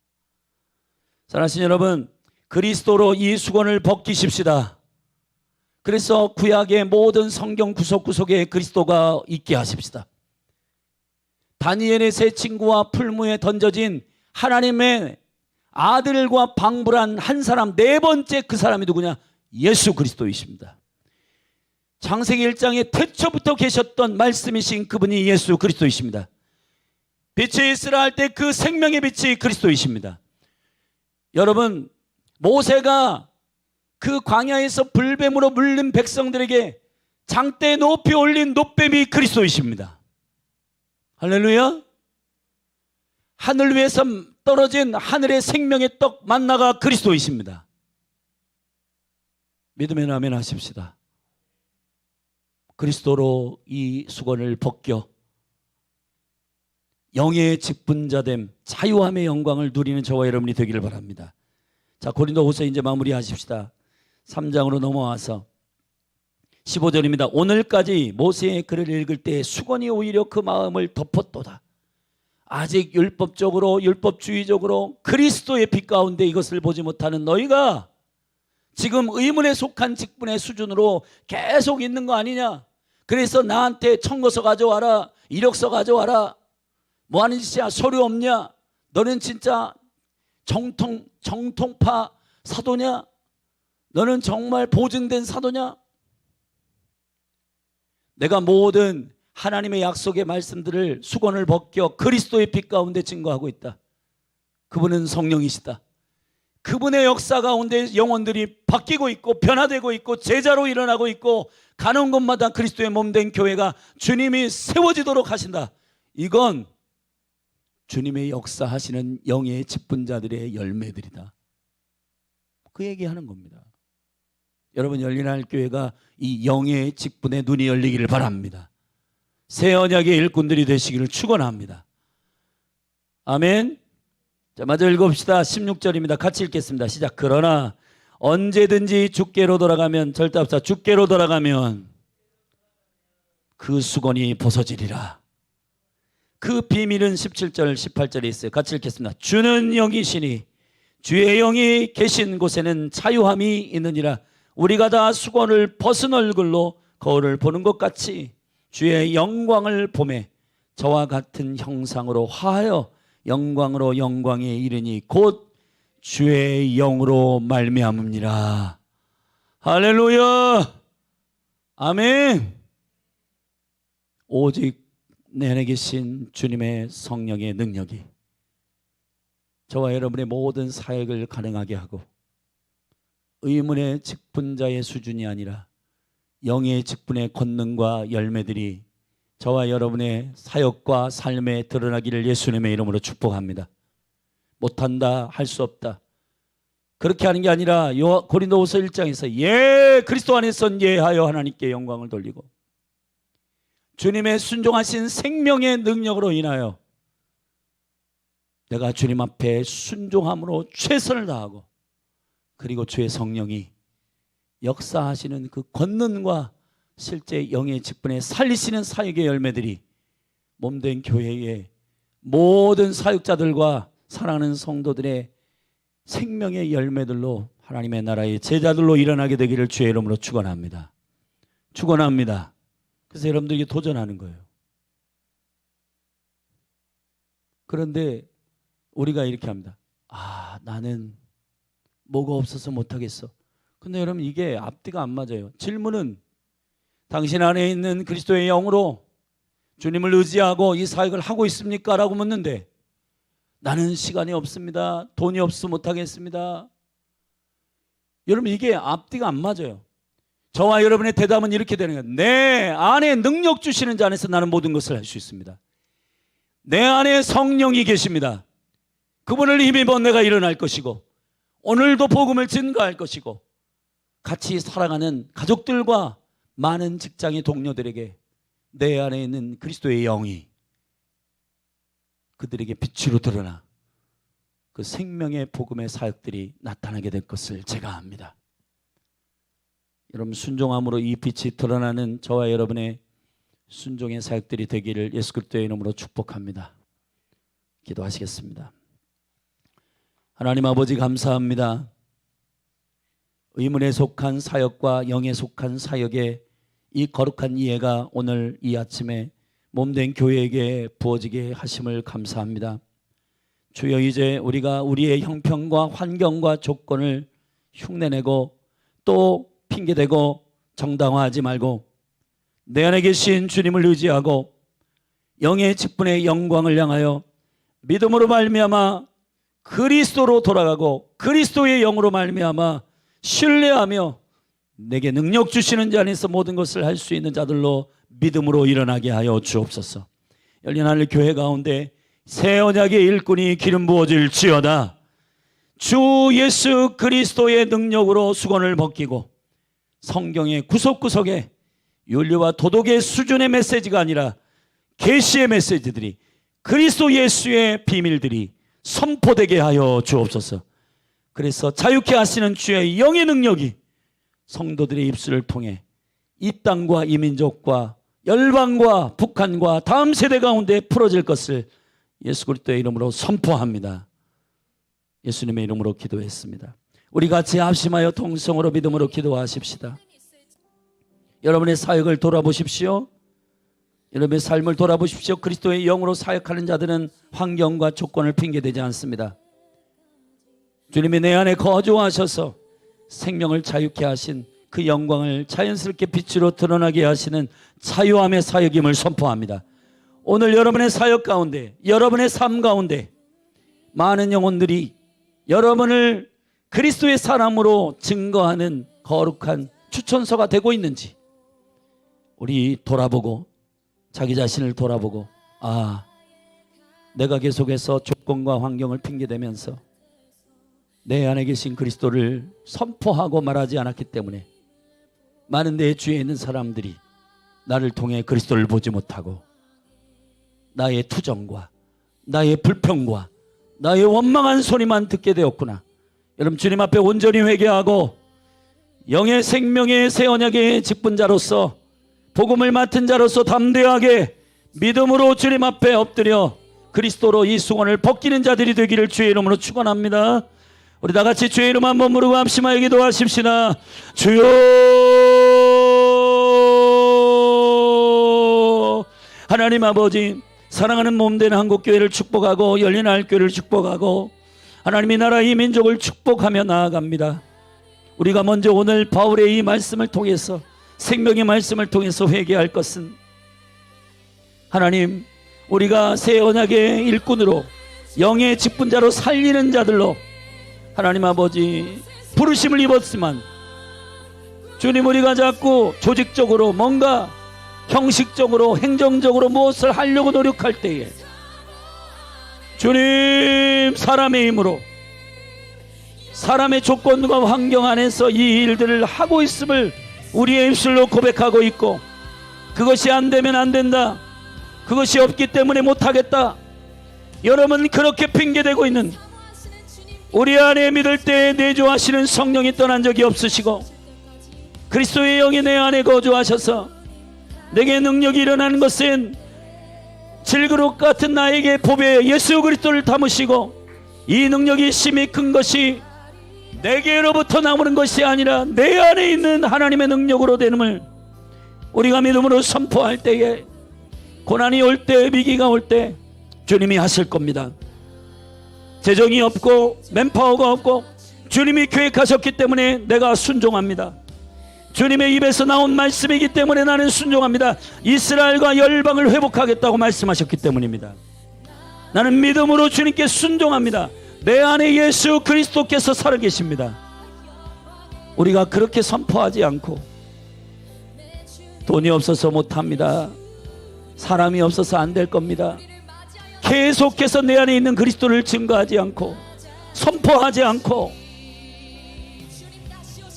사랑하시는 여러분, 그리스도로 이 수건을 벗기십시다. 그래서 구약의 모든 성경 구석구석에 그리스도가 있게 하십시다. 다니엘의 세 친구와 풀무에 던져진 하나님의 아들과 방불한 한 사람, 네 번째 그 사람이 누구냐? 예수 그리스도이십니다. 창세기 1장에 태초부터 계셨던 말씀이신 그분이 예수 그리스도이십니다. 빛이 있으라 할 때 그 생명의 빛이 그리스도이십니다. 여러분, 모세가 그 광야에서 불뱀으로 물린 백성들에게 장대에 높이 올린 높뱀이 그리스도이십니다. 할렐루야. 하늘 위에서 떨어진 하늘의 생명의 떡 만나가 그리스도이십니다. 믿으면 아멘 하십시다. 그리스도로 이 수건을 벗겨 영의 직분자됨, 자유함의 영광을 누리는 저와 여러분이 되기를 바랍니다. 자, 고린도후서 이제 마무리하십시다. 3장으로 넘어와서 15절입니다. 오늘까지 모세의 글을 읽을 때 수건이 오히려 그 마음을 덮었도다. 아직 율법적으로 율법주의적으로 그리스도의 빛 가운데 이것을 보지 못하는 너희가 지금 의문에 속한 직분의 수준으로 계속 있는 거 아니냐? 그래서 나한테 청구서 가져와라, 이력서 가져와라, 뭐 하는 짓이야? 서류 없냐? 너는 진짜 정통파 사도냐? 너는 정말 보증된 사도냐? 내가 모든 하나님의 약속의 말씀들을 수건을 벗겨 그리스도의 빛 가운데 증거하고 있다. 그분은 성령이시다. 그분의 역사 가운데 영혼들이 바뀌고 있고 변화되고 있고 제자로 일어나고 있고 가는 곳마다 그리스도의 몸된 교회가 주님이 세워지도록 하신다. 이건 주님의 역사하시는 영의 직분자들의 열매들이다. 그 얘기하는 겁니다. 여러분, 열린하늘 교회가 이 영의 직분에 눈이 열리기를 바랍니다. 새 언약의 일꾼들이 되시기를 축원합니다. 아멘. 자, 마저 읽읍시다. 16절입니다. 같이 읽겠습니다. 시작. 그러나 언제든지 주께로 돌아가면, 절대 합사, 주께로 돌아가면 그 수건이 벗어지리라. 그 비밀은 17절 18절에 있어요. 같이 읽겠습니다. 주는 영이시니 주의 영이 계신 곳에는 자유함이 있느니라. 우리가 다 수건을 벗은 얼굴로 거울을 보는 것 같이 주의 영광을 보매 저와 같은 형상으로 화하여 영광으로 영광에 이르니 곧 주의 영으로 말미암음이라. 할렐루야. 아멘. 오직 내 안에 계신 주님의 성령의 능력이 저와 여러분의 모든 사역을 가능하게 하고 의문의 직분자의 수준이 아니라 영의 직분의 권능과 열매들이 저와 여러분의 사역과 삶에 드러나기를 예수님의 이름으로 축복합니다. 못한다, 할 수 없다, 그렇게 하는 게 아니라 고린도후서 1장에서 예, 그리스도 안에선 예하여 하나님께 영광을 돌리고 주님의 순종하신 생명의 능력으로 인하여 내가 주님 앞에 순종함으로 최선을 다하고 그리고 주의 성령이 역사하시는 그 권능과 실제 영의 직분에 살리시는 사역의 열매들이 몸된 교회의 모든 사역자들과 사랑하는 성도들의 생명의 열매들로 하나님의 나라의 제자들로 일어나게 되기를 주의 이름으로 축원합니다. 축원합니다. 그래서 여러분들에게 도전하는 거예요. 그런데 우리가 이렇게 합니다. 나는 뭐가 없어서 못하겠어. 근데 여러분, 이게 앞뒤가 안 맞아요. 질문은 당신 안에 있는 그리스도의 영으로 주님을 의지하고 이 사역을 하고 있습니까? 라고 묻는데 나는 시간이 없습니다. 돈이 없어서 못하겠습니다. 여러분, 이게 앞뒤가 안 맞아요. 저와 여러분의 대답은 이렇게 되는 거예요. 내 안에 능력 주시는 자 안에서 나는 모든 것을 할 수 있습니다. 내 안에 성령이 계십니다. 그분을 힘입어 내가 일어날 것이고 오늘도 복음을 증거할 것이고 같이 살아가는 가족들과 많은 직장의 동료들에게 내 안에 있는 그리스도의 영이 그들에게 빛으로 드러나 그 생명의 복음의 사역들이 나타나게 될 것을 제가 압니다. 여러분, 순종함으로 이 빛이 드러나는 저와 여러분의 순종의 사역들이 되기를 예수 그리스도의 이름으로 축복합니다. 기도하시겠습니다. 하나님 아버지, 감사합니다. 의문에 속한 사역과 영에 속한 사역의 이 거룩한 이해가 오늘 이 아침에 몸된 교회에게 부어지게 하심을 감사합니다. 주여, 이제 우리가 우리의 형편과 환경과 조건을 흉내내고 또 핑계대고 정당화하지 말고 내 안에 계신 주님을 의지하고 영의 직분의 영광을 향하여 믿음으로 말미암아 그리스도로 돌아가고 그리스도의 영으로 말미암아 신뢰하며 내게 능력 주시는 자 안에서 모든 것을 할 수 있는 자들로 믿음으로 일어나게 하여 주옵소서. 열린하늘 교회 가운데 새 언약의 일꾼이 기름 부어질지어다. 주 예수 그리스도의 능력으로 수건을 벗기고 성경의 구석구석에 윤리와 도덕의 수준의 메시지가 아니라 계시의 메시지들이 그리스도 예수의 비밀들이 선포되게 하여 주옵소서. 그래서 자유케 하시는 주의 영의 능력이 성도들의 입술을 통해 이 땅과 이 민족과 열방과 북한과 다음 세대 가운데 풀어질 것을 예수 그리스도의 이름으로 선포합니다. 예수님의 이름으로 기도했습니다. 우리 같이 합심하여 통성으로 믿음으로 기도하십시다. 여러분의 사역을 돌아보십시오. 여러분의 삶을 돌아보십시오. 그리스도의 영으로 사역하는 자들은 환경과 조건을 핑계대지 않습니다. 주님이 내 안에 거주하셔서 생명을 자유케 하신 그 영광을 자연스럽게 빛으로 드러나게 하시는 자유함의 사역임을 선포합니다. 오늘 여러분의 사역 가운데, 여러분의 삶 가운데 많은 영혼들이 여러분을 그리스도의 사람으로 증거하는 거룩한 추천서가 되고 있는지 우리 돌아보고 자기 자신을 돌아보고 내가 계속해서 조건과 환경을 핑계대면서 내 안에 계신 그리스도를 선포하고 말하지 않았기 때문에 많은 내 주위에 있는 사람들이 나를 통해 그리스도를 보지 못하고 나의 투정과 나의 불평과 나의 원망한 소리만 듣게 되었구나. 여러분, 주님 앞에 온전히 회개하고 영의 생명의 새 언약의 직분자로서 복음을 맡은 자로서 담대하게 믿음으로 주님 앞에 엎드려 그리스도로 이 수건을 벗기는 자들이 되기를 주의 이름으로 축원합니다. 우리 다 같이 주의 이름 한번 부르고 합심하여 기도하십시다. 주여, 하나님 아버지, 사랑하는 몸된 한국교회를 축복하고 열린 알교회를 축복하고 하나님의 나라 이 민족을 축복하며 나아갑니다. 우리가 먼저 오늘 바울의 이 말씀을 통해서, 생명의 말씀을 통해서 회개할 것은, 하나님, 우리가 새 언약의 일꾼으로 영의 직분자로 살리는 자들로 하나님 아버지 부르심을 입었지만, 주님, 우리가 자꾸 조직적으로 뭔가 형식적으로 행정적으로 무엇을 하려고 노력할 때에 주님, 사람의 힘으로 사람의 조건과 환경 안에서 이 일들을 하고 있음을 우리의 입술로 고백하고 있고, 그것이 안 되면 안 된다, 그것이 없기 때문에 못하겠다, 여러분 그렇게 핑계대고 있는 우리 안에 믿을 때 내주하시는 성령이 떠난 적이 없으시고 그리스도의 영이 내 안에 거주하셔서 내게 능력이 일어나는 것은 질그릇 같은 나에게 보배에 예수 그리스도를 담으시고, 이 능력이 심히 큰 것이 내게로부터 나오는 것이 아니라 내 안에 있는 하나님의 능력으로 되는을 우리가 믿음으로 선포할 때에 고난이 올 때, 위기가 올 때 주님이 하실 겁니다. 재정이 없고 맨파워가 없고 주님이 계획하셨기 때문에 내가 순종합니다. 주님의 입에서 나온 말씀이기 때문에 나는 순종합니다. 이스라엘과 열방을 회복하겠다고 말씀하셨기 때문입니다. 나는 믿음으로 주님께 순종합니다. 내 안에 예수 그리스도께서 살아계십니다. 우리가 그렇게 선포하지 않고 돈이 없어서 못합니다, 사람이 없어서 안 될 겁니다, 계속해서 내 안에 있는 그리스도를 증거하지 않고 선포하지 않고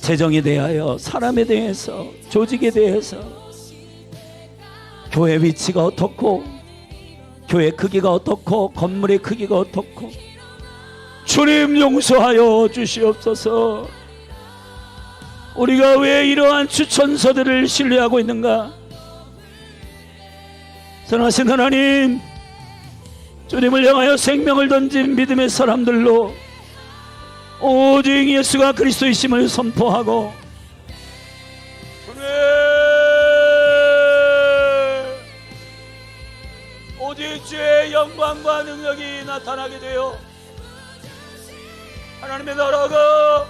재정에 대하여, 사람에 대해서, 조직에 대해서, 교회 위치가 어떻고 교회 크기가 어떻고 건물의 크기가 어떻고, 주님 용서하여 주시옵소서. 우리가 왜 이러한 추천서들을 신뢰하고 있는가? 선하신 하나님, 주님을 향하여 생명을 던진 믿음의 사람들로 오직 예수가 그리스도이심을 선포하고, 주님, 오직 주의 영광과 능력이 나타나게 되어 하나님의 나라가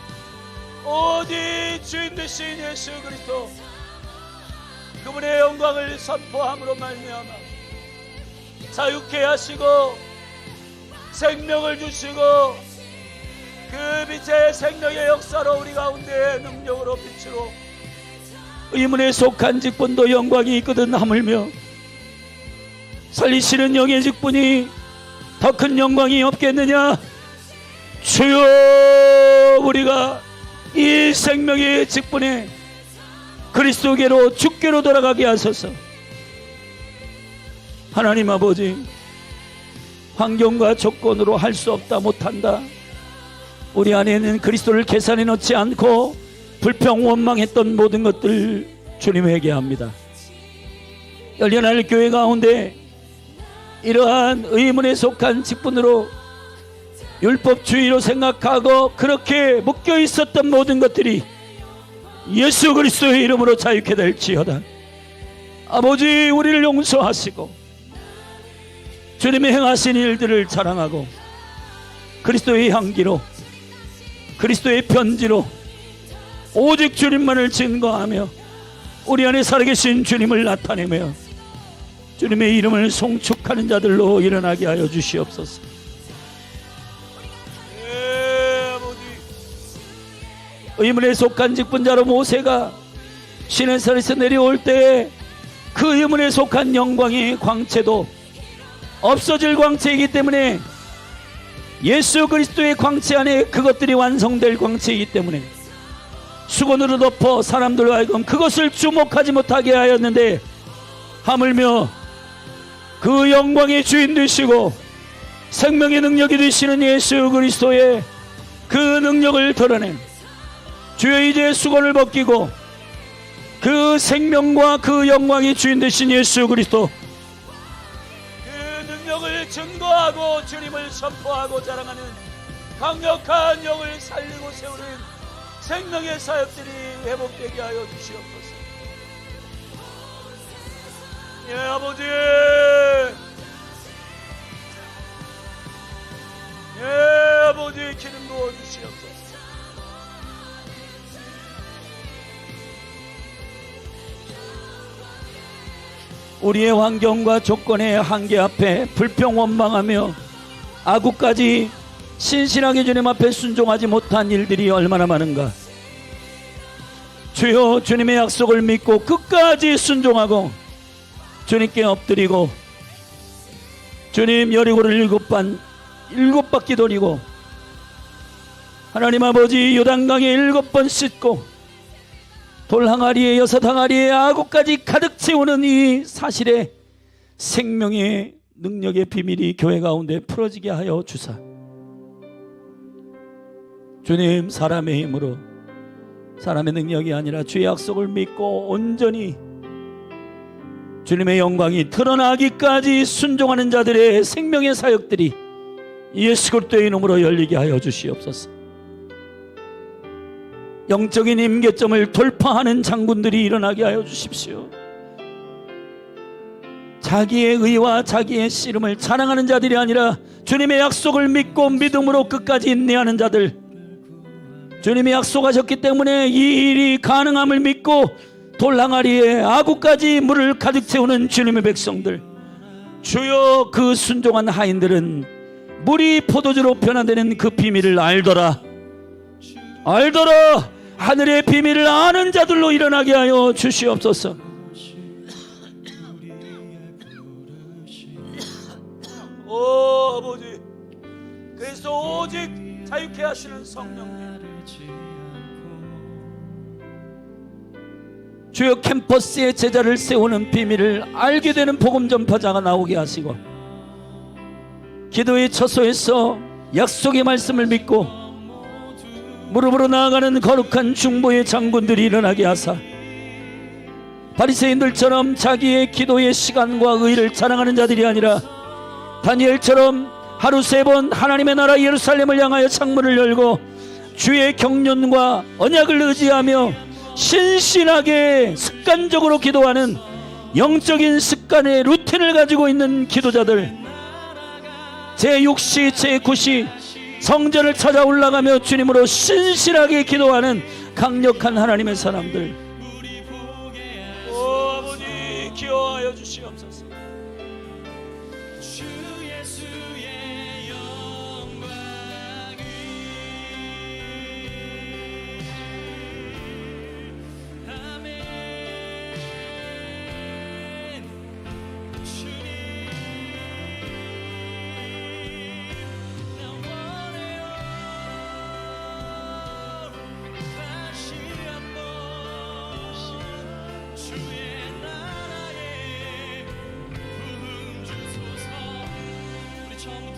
오직 주인 되신 예수 그리스도 그분의 영광을 선포함으로 말미암아 자유케 하시고 생명을 주시고 그 빛의 생명의 역사로 우리 가운데 능력으로 빛으로 의문에 속한 직분도 영광이 있거든 하물며 살리시는 영의 직분이 더 큰 영광이 없겠느냐? 주여, 우리가 이 생명의 직분에 그리스도께로 주께로 돌아가게 하소서. 하나님 아버지, 환경과 조건으로 할 수 없다, 못한다, 우리 안에는 그리스도를 계산해 놓지 않고 불평 원망했던 모든 것들 주님 회개합니다. 열린할 교회 가운데 이러한 의문에 속한 직분으로 율법주의로 생각하고 그렇게 묶여 있었던 모든 것들이 예수 그리스도의 이름으로 자유케 될지어다. 아버지, 우리를 용서하시고 주님의 행하신 일들을 자랑하고 그리스도의 향기로, 그리스도의 편지로 오직 주님만을 증거하며 우리 안에 살아계신 주님을 나타내며 주님의 이름을 송축하는 자들로 일어나게 하여 주시옵소서. 아버지, 의문에 속한 직분자로 모세가 시내산에서 내려올 때에 그 의문에 속한 영광의 광채도 없어질 광채이기 때문에, 예수 그리스도의 광채 안에 그것들이 완성될 광채이기 때문에 수건으로 덮어 사람들로 하여금 그것을 주목하지 못하게 하였는데, 하물며 그 영광의 주인 되시고 생명의 능력이 되시는 예수 그리스도의 그 능력을 드러낸, 주여 이제 수건을 벗기고 그 생명과 그 영광의 주인 되신 예수 그리스도, 그 능력을 증거하고 주님을 선포하고 자랑하는 강력한 영을 살리고 세우는 생명의 사역들이 회복되게 하여 주시옵소서. 예, 아버지, 예, 아버지, 기름 부어 주시옵소서. 우리의 환경과 조건의 한계 앞에 불평원망하며 아구까지 신실하게 주님 앞에 순종하지 못한 일들이 얼마나 많은가. 주여, 주님의 약속을 믿고 끝까지 순종하고 주님께 엎드리고, 주님 여리고를 일곱 바퀴 돌리고, 하나님 아버지 요단강에 7번 씻고 돌 항아리에 6 항아리에 아구까지 가득 채우는 이 사실에 생명의 능력의 비밀이 교회 가운데 풀어지게 하여 주사, 주님, 사람의 힘으로, 사람의 능력이 아니라 주의 약속을 믿고 온전히 주님의 영광이 드러나기까지 순종하는 자들의 생명의 사역들이 예수 그리스도의 이름으로 열리게 하여 주시옵소서. 영적인 임계점을 돌파하는 장군들이 일어나게 하여 주십시오. 자기의 의와 자기의 씨름을 자랑하는 자들이 아니라 주님의 약속을 믿고 믿음으로 끝까지 인내하는 자들, 주님이 약속하셨기 때문에 이 일이 가능함을 믿고 돌 항아리에 아구까지 물을 가득 채우는 주님의 백성들, 주여, 그 순종한 하인들은 물이 포도주로 변화되는 그 비밀을 알더라. 하늘의 비밀을 아는 자들로 일어나게 하여 주시옵소서. 오 아버지, 그래서 오직 자유케 하시는 성령님, 주여, 캠퍼스에 제자를 세우는 비밀을 알게 되는 복음 전파자가 나오게 하시고, 기도의 처소에서 약속의 말씀을 믿고 무릎으로 나아가는 거룩한 중보의 장군들이 일어나게 하사, 바리새인들처럼 자기의 기도의 시간과 의를 자랑하는 자들이 아니라 다니엘처럼 하루 3번 하나님의 나라 예루살렘을 향하여 창문을 열고 주의 경륜과 언약을 의지하며 신실하게 습관적으로 기도하는 영적인 습관의 루틴을 가지고 있는 기도자들, 제6시 제9시 성전을 찾아 올라가며 주님으로 신실하게 기도하는 강력한 하나님의 사람들, 오 아버지, 기여하여 주시옵소서. 주 예수의 영광이 아멘.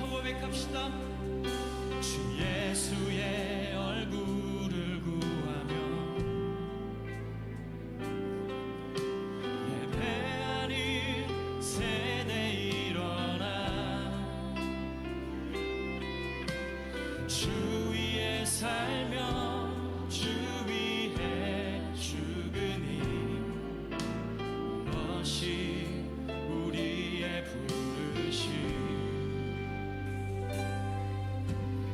고백합시다. 주 예수의 얼굴을 구하며 예배하는 세대 일어나 주 위에 살며 주 위에 죽으니 무엇이 우리의 부르심,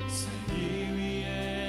살기 위해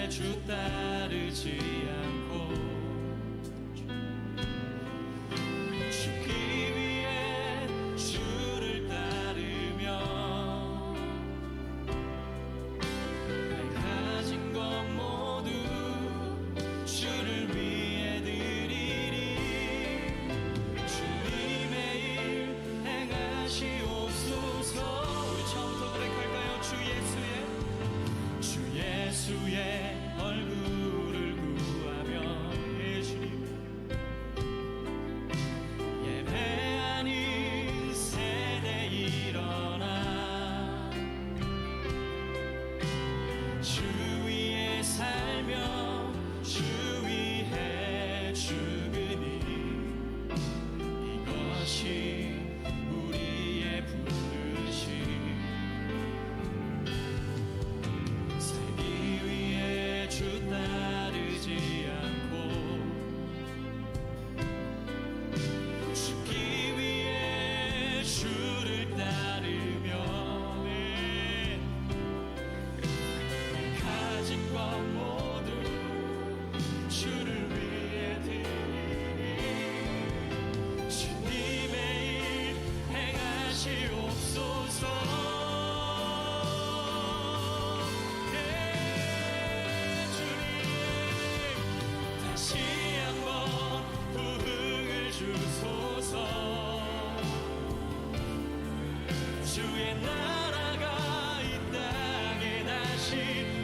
주의 나라가 이 땅에 다시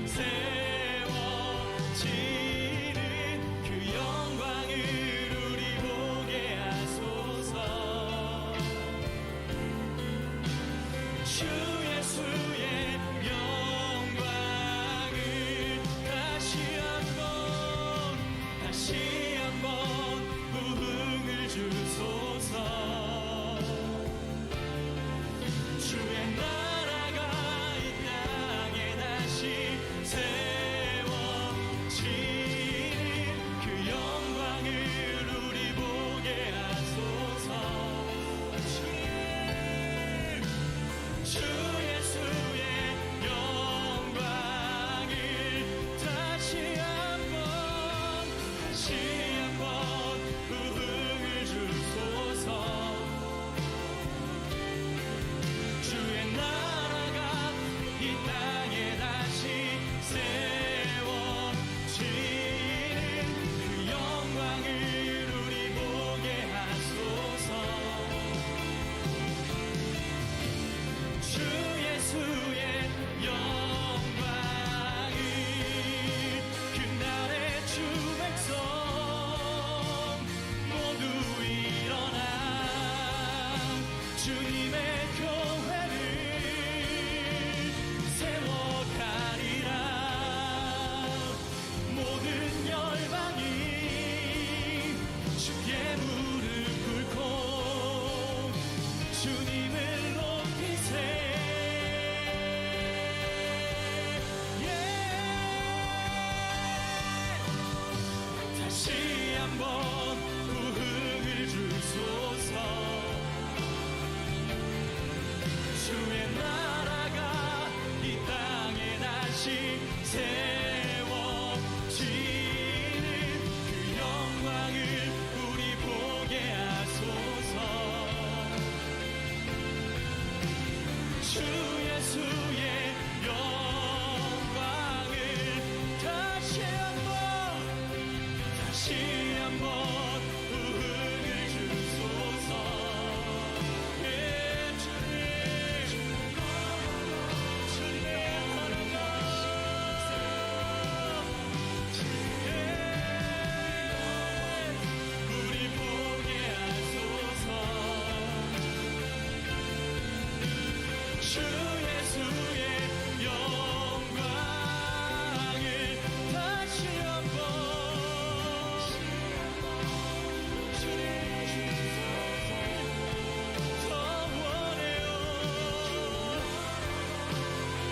세워지는 그 영광을 우리 보게 하소서. 주 예수의 영광을 다시 한번 부흥을 주소서. 주의 나라가 이 땅에 다시 세워지는 그 영광을 우리 보게 하소서. 주 예수의 영광을 다시 한번 부흥을 주소서. 주의 나라가 이 땅에 다시 세워지는 그 영광을 우리 보게 하소서. 주 예수의 영광을 그날의 주 백성 모두 일어나 주님의 교회를 세워가리라. 모든 열방이 주께 무릎 꿇고 주님을 높이세. 다시 한번 부흥을 주소서. 주의 나라가 이 땅에 다시 세워지는 그 영광을 우리 보게 하소서. 주 예수의 영광을 다시 한번 부흥을 주소서. 예, 주의 나라가 우리 보게 하소서. 주 예수의 영광을 다시 한번 더 원해요.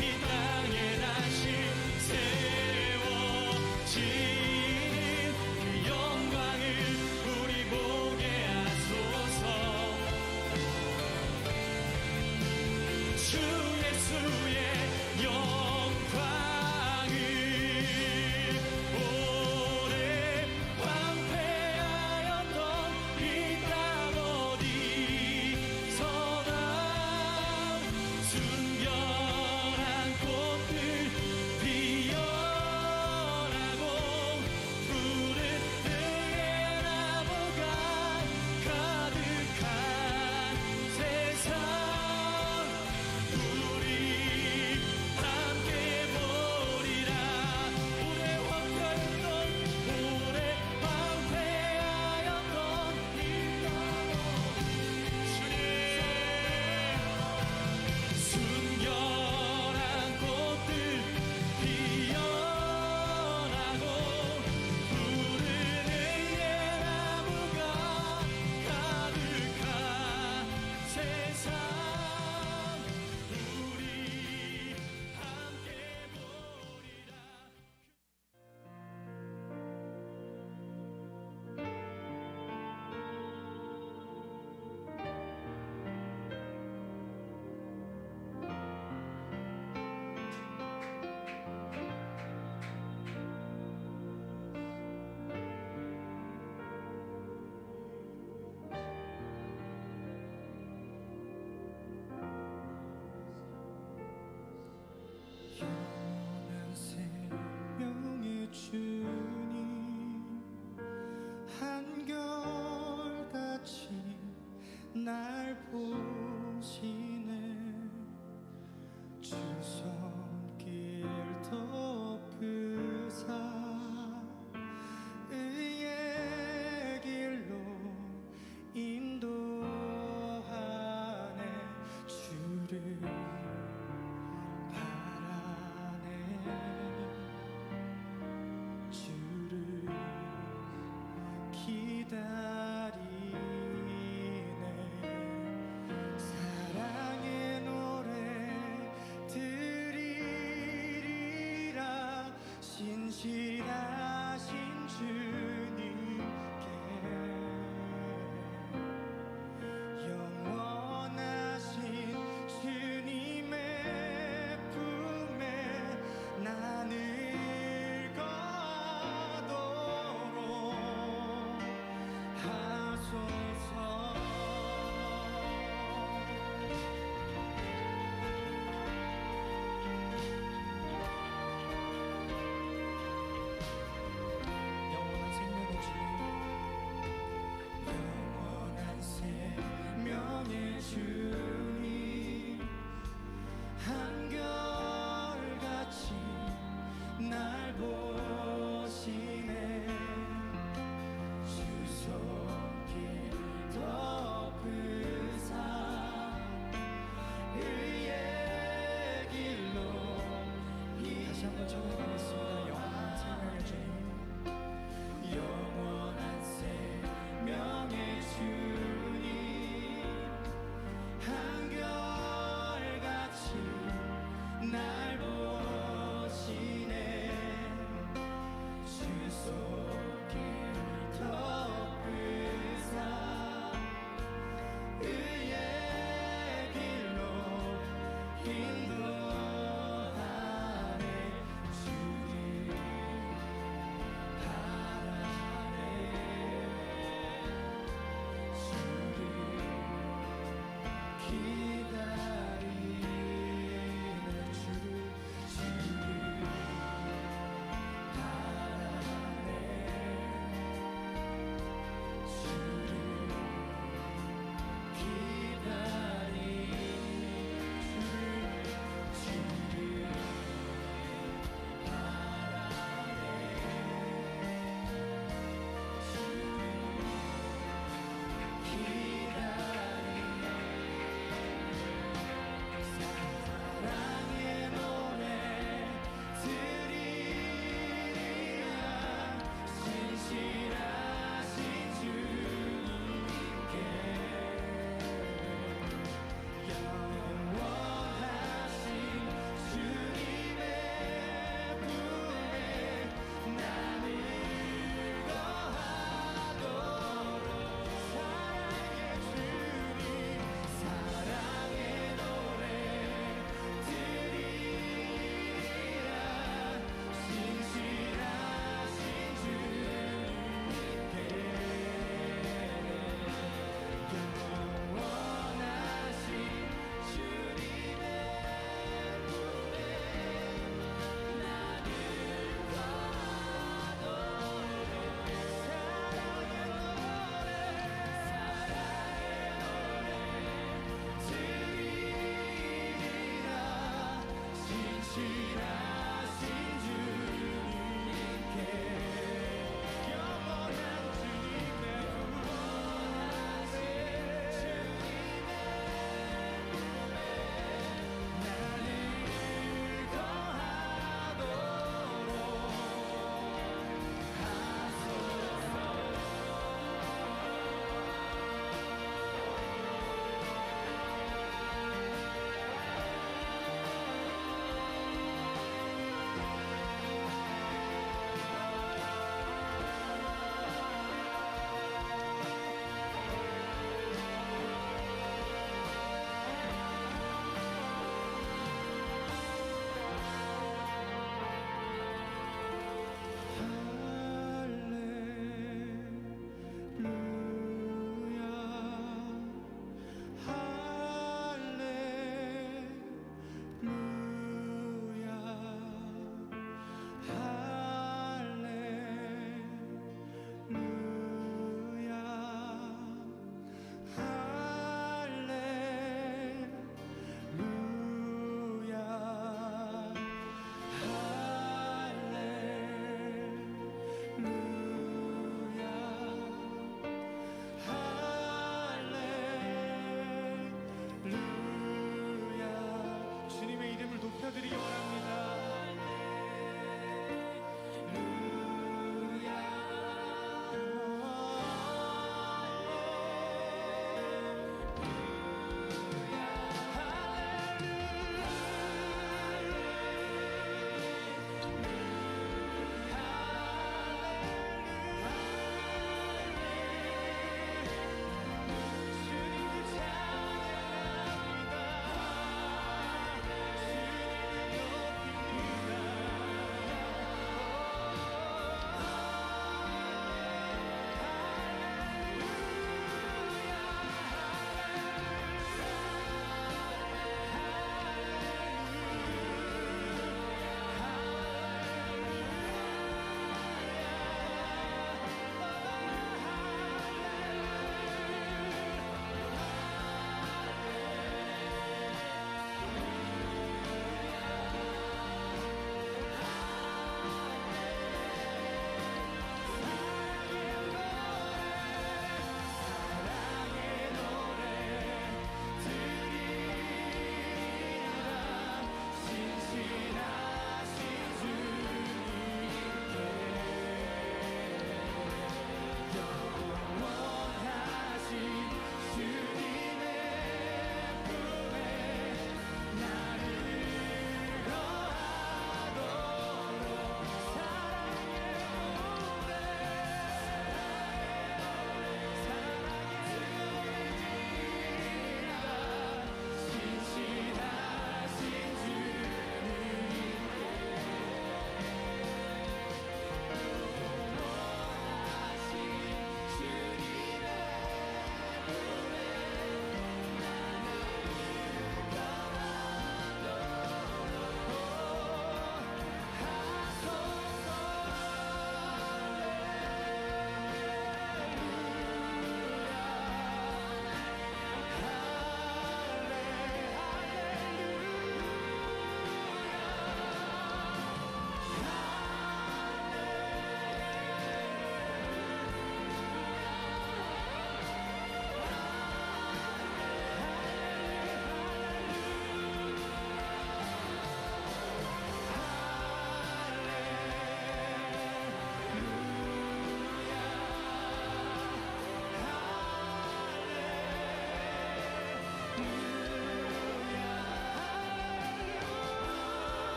이 땅에 다시 세워지는 그 영광을 우리 보게 하소서. 주 예수의 영광을 오래 황폐하였던 이 땅 어디서나 순결한 꽃들 피어나고 푸른 들의 나무가 가득한 세상 우리 함께 보리라. 오래 황폐하였던 이 땅 주님 순결한 꽃들 피어나고 푸른 의의 나무가 가득한 세상 우리 함께 보리라. 영원한 생명의 주님 한결같이 날 보시네. 주 손길 덮으사 의의 길로 인도하네 주를 바라네 주를 기다리네 사랑의 노래 드리리라 신실하신 주님께 영원하신 주님의 품에 나를 거하도록 하소서.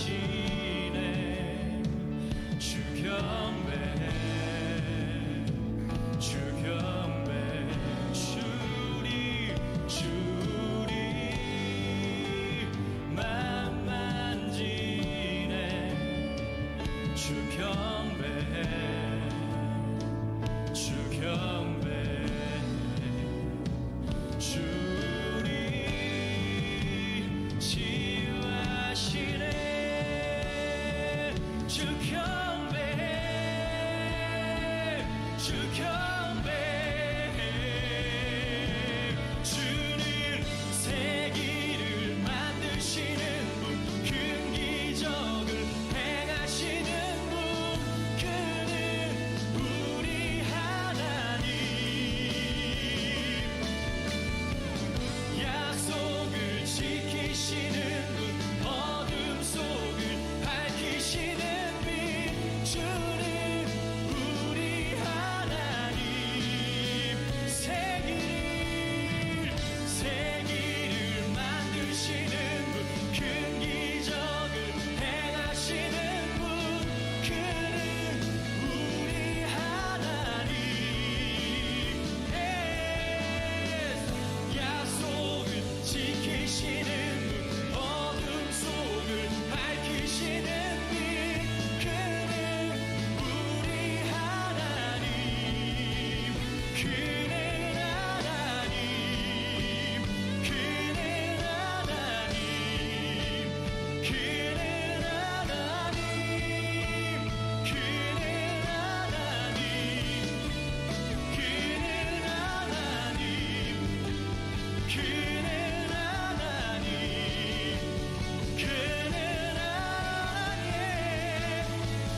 역사시네 주 경배 주 경배 주리 만만지네 주 경배 주 경배 주리 치유하시네 주 경배 주 경배 주는 세기를 만드시는 분 큰 기적을 행하시는 분 그는 우리 하나님 약속을 지키시는 분 어둠 속을 밝히시는 빛 주는 우리 하나님 세기를 만드시는 분 큰 기적을 행하시는 분 그는 우리 하나님 약속을 지키시는 분 어둠 속을 밝히시는 빛 그는 우리 하나님 그는 하나님 그는 하나님 그는 하나님 그는 하나님 그는 하나님 그는 하나님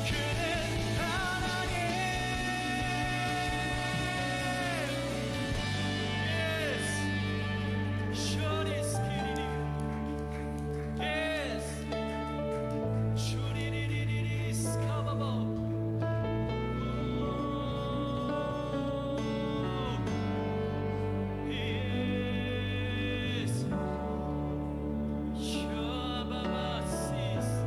그는 하나님 쇼리스키리리 예스 슈리리리리리 스카바바 예스 샤바바시스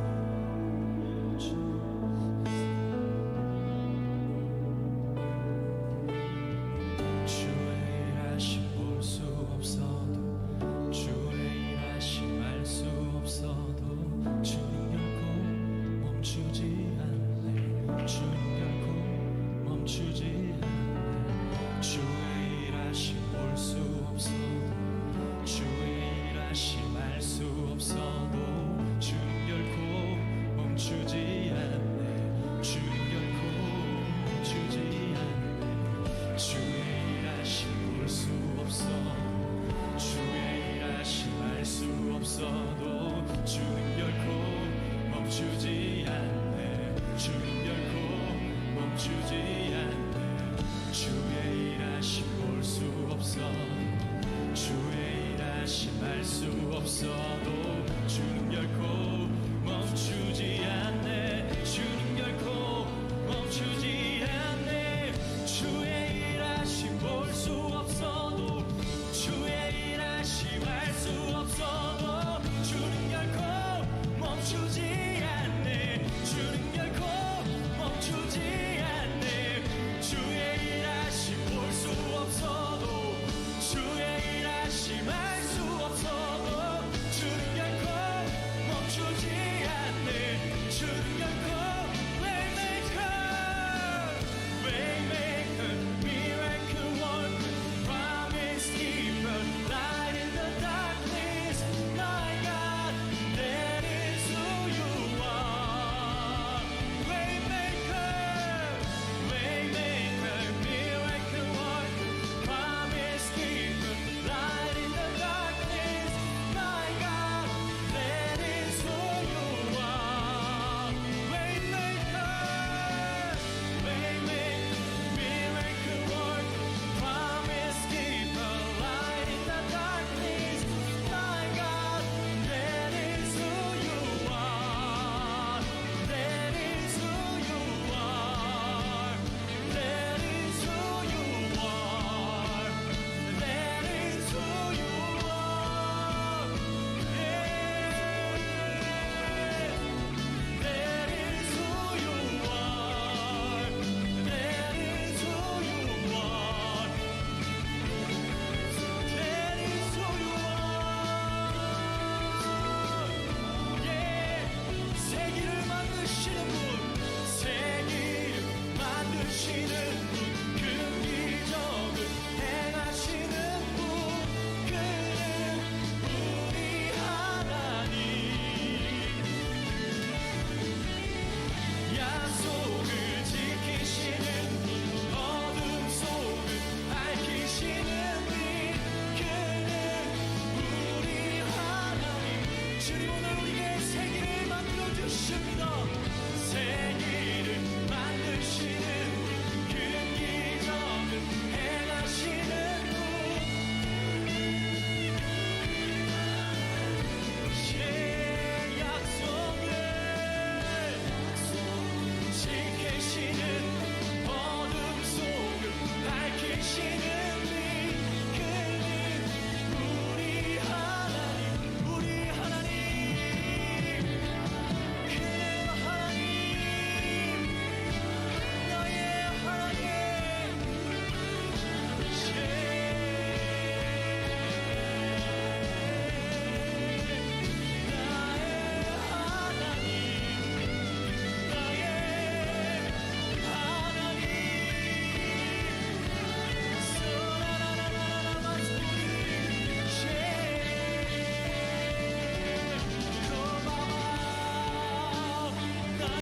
주의 일하심 볼 수 없어도 주의 일하심 알 수 없어도 주님 결코 멈추지 않네 주님 결코 멈추지 않네 주의 일하심 볼 수 없어도 주의 일하심 알 수 없어도 주님 결코 멈추지 않네 주님 결코 멈추지 않네 주의 일하심 볼 수 없어 주의 일하심 알 수 없어도 주님 결코 멈추지 않네 주님 결코 멈추지 않네 주의 일하심 볼 수 없어 주의 일하심 알 수 없어도 주님 결코 멈추지 않네